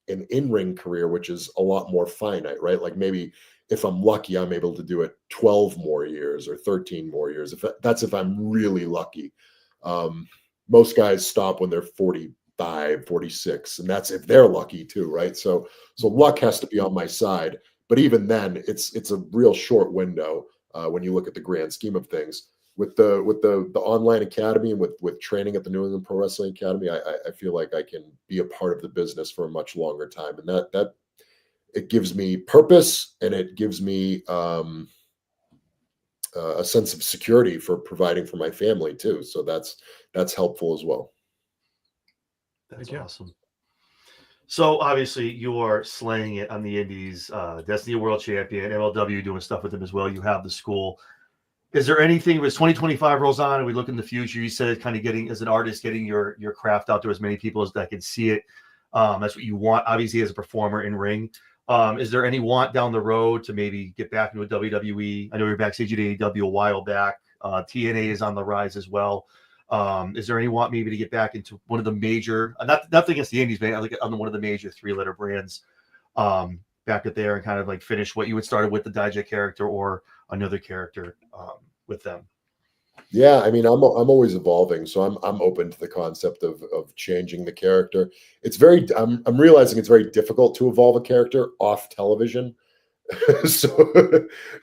Speaker 3: an in-ring career, which is a lot more finite, right? Like maybe if I'm lucky, I'm able to do it 12 more years or 13 more years. If I'm really lucky. Most guys stop when they're 45, 46, and that's if they're lucky too, right? So luck has to be on my side. But even then, it's a real short window when you look at the grand scheme of things. With the online academy and with training at the New England Pro Wrestling Academy, I feel like I can be a part of the business for a much longer time, and that it gives me purpose, and it gives me a sense of security for providing for my family too. So that's helpful as well.
Speaker 1: That's
Speaker 2: Yeah.
Speaker 1: awesome. So obviously you are slaying it on the indies, Destiny World Champion, MLW, doing stuff with them as well. You have the school. Is there anything as 2025 rolls on and we look in the future, you said kind of getting as an artist, getting your craft out to as many people as that can see it. That's what you want, obviously, as a performer in ring. Is there any want down the road to maybe get back into a WWE? I know you're backstage at AEW a while back. TNA is on the rise as well. Is there any want maybe to get back into one of the major, nothing against the indies, man, like on one of the major 3-letter brands, back at there and kind of like finish what you had started with the Dijak character or another character with them?
Speaker 3: Yeah, I mean, I'm always evolving, so I'm open to the concept of changing the character. I'm realizing it's very difficult to evolve a character off television. So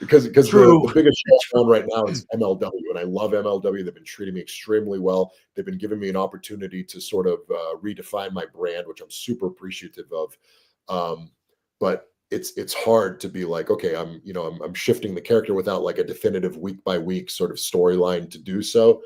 Speaker 3: because the biggest show on right now is MLW, and I love MLW. They've been treating me extremely well. They've been giving me an opportunity to sort of redefine my brand, which I'm super appreciative of. But it's hard to be like, okay, I'm shifting the character without like a definitive week by week sort of storyline to do so.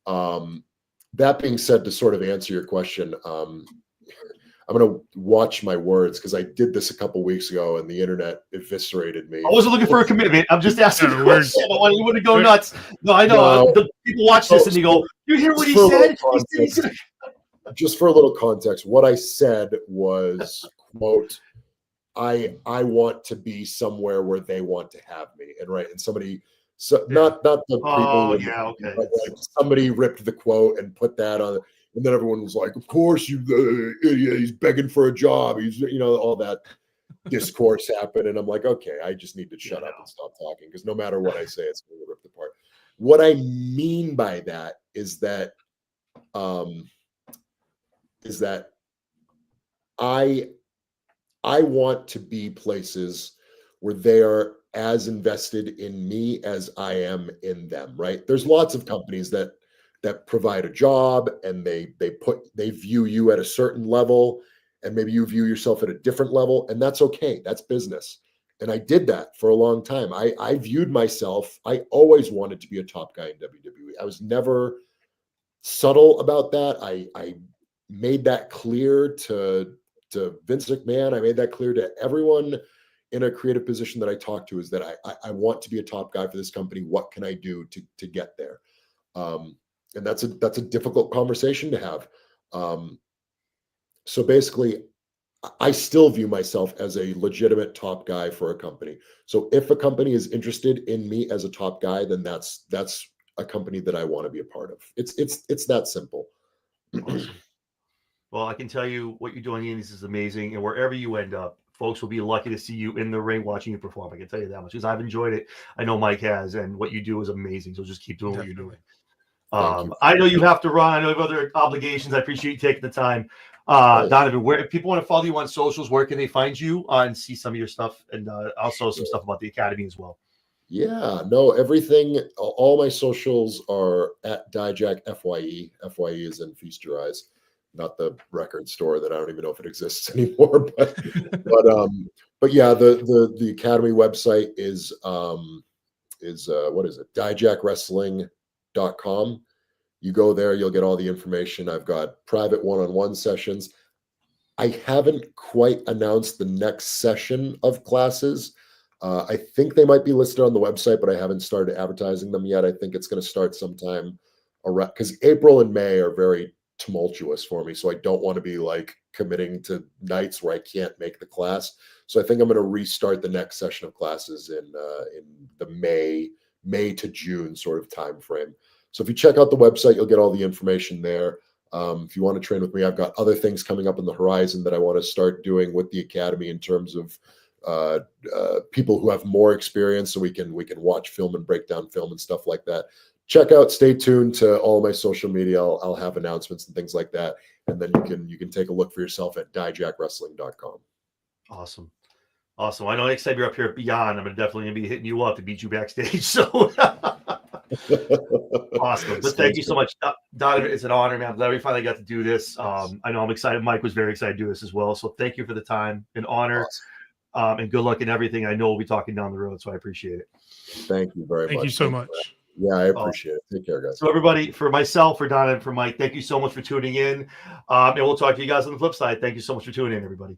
Speaker 3: That being said, to sort of answer your question, I'm going to watch my words because I did this a couple weeks ago and the internet eviscerated me.
Speaker 1: I wasn't looking for a commitment. I'm just asking a question. I want you to go nuts. No, I know.
Speaker 3: No.
Speaker 1: The people watch this and they go, "You hear what he said?"
Speaker 3: Just for a little context, what I said was, quote, I want to be somewhere where they want to have me. And somebody, not the people.
Speaker 1: Oh, yeah, okay.
Speaker 3: But like somebody ripped the quote and put that on. And then everyone was like, of course, you idiot, he's begging for a job. He's, all that discourse happened. And I'm like, okay, I just need to shut up and stop talking because no matter what I say, it's going to get ripped apart. What I mean by that is that I want to be places where they are as invested in me as I am in them, right? There's lots of companies that provide a job and they view you at a certain level and maybe you view yourself at a different level, and that's okay. That's business. And I did that for a long time. I viewed myself, I always wanted to be a top guy in WWE. I was never subtle about that. I made that clear to Vince McMahon. I made that clear to everyone in a creative position that I talked to, is that I want to be a top guy for this company. What can I do to get there? And that's a difficult conversation to have. So basically, I still view myself as a legitimate top guy for a company. So if a company is interested in me as a top guy, then that's a company that I want to be a part of. It's that simple.
Speaker 1: Awesome. Well, I can tell you what you're doing in this is amazing, and wherever you end up, folks will be lucky to see you in the ring watching you perform. I can tell you that much because I've enjoyed it. I know Mike has, and what you do is amazing. So just keep doing what you're
Speaker 2: Definitely.
Speaker 1: doing.
Speaker 3: Thank you.
Speaker 1: I know you have to run. I know you have other obligations. I appreciate you taking the time. Donovan, where if people want to follow you on socials, where can they find you and see some of your stuff, and also some stuff about the academy as well?
Speaker 3: Yeah, no, everything, all my socials are at Dijak FYE. FYE is in Feast Your Eyes, not the record store that I don't even know if it exists anymore. But yeah, the Academy website is what is it? DijakWrestling.com. You go there, you'll get all the information. I've got private one-on-one sessions. I haven't quite announced the next session of classes. I think they might be listed on the website, but I haven't started advertising them yet. I think it's going to start sometime around, because April and May are very tumultuous for me. So I don't want to be like committing to nights where I can't make the class. So I think I'm going to restart the next session of classes in the May to June sort of time frame. So if you check out the website, you'll get all the information there. If you want to train with me, I've got other things coming up on the horizon that I want to start doing with the academy in terms of people who have more experience, so we can watch film and break down film and stuff like that. Stay tuned to all my social media. I'll have announcements and things like that, and then you can take a look for yourself at DijakWrestling.com.
Speaker 1: Awesome. I know next time you're up here at Beyond, I'm definitely gonna be hitting you up to beat you backstage. So awesome. But thank you so much, Donovan. It's an honor, man. I'm glad we finally got to do this. I know I'm excited. Mike was very excited to do this as well. So thank you for the time. An honor.
Speaker 3: Awesome.
Speaker 1: And good luck in everything. I know we'll be talking down the road, so I appreciate it.
Speaker 3: Thank you very much.
Speaker 2: Thank you so much.
Speaker 3: Yeah, I appreciate it. Take care, guys.
Speaker 1: So everybody, for myself, for Donna, and for Mike, thank you so much for tuning in. And we'll talk to you guys on the flip side. Thank you so much for tuning in, everybody.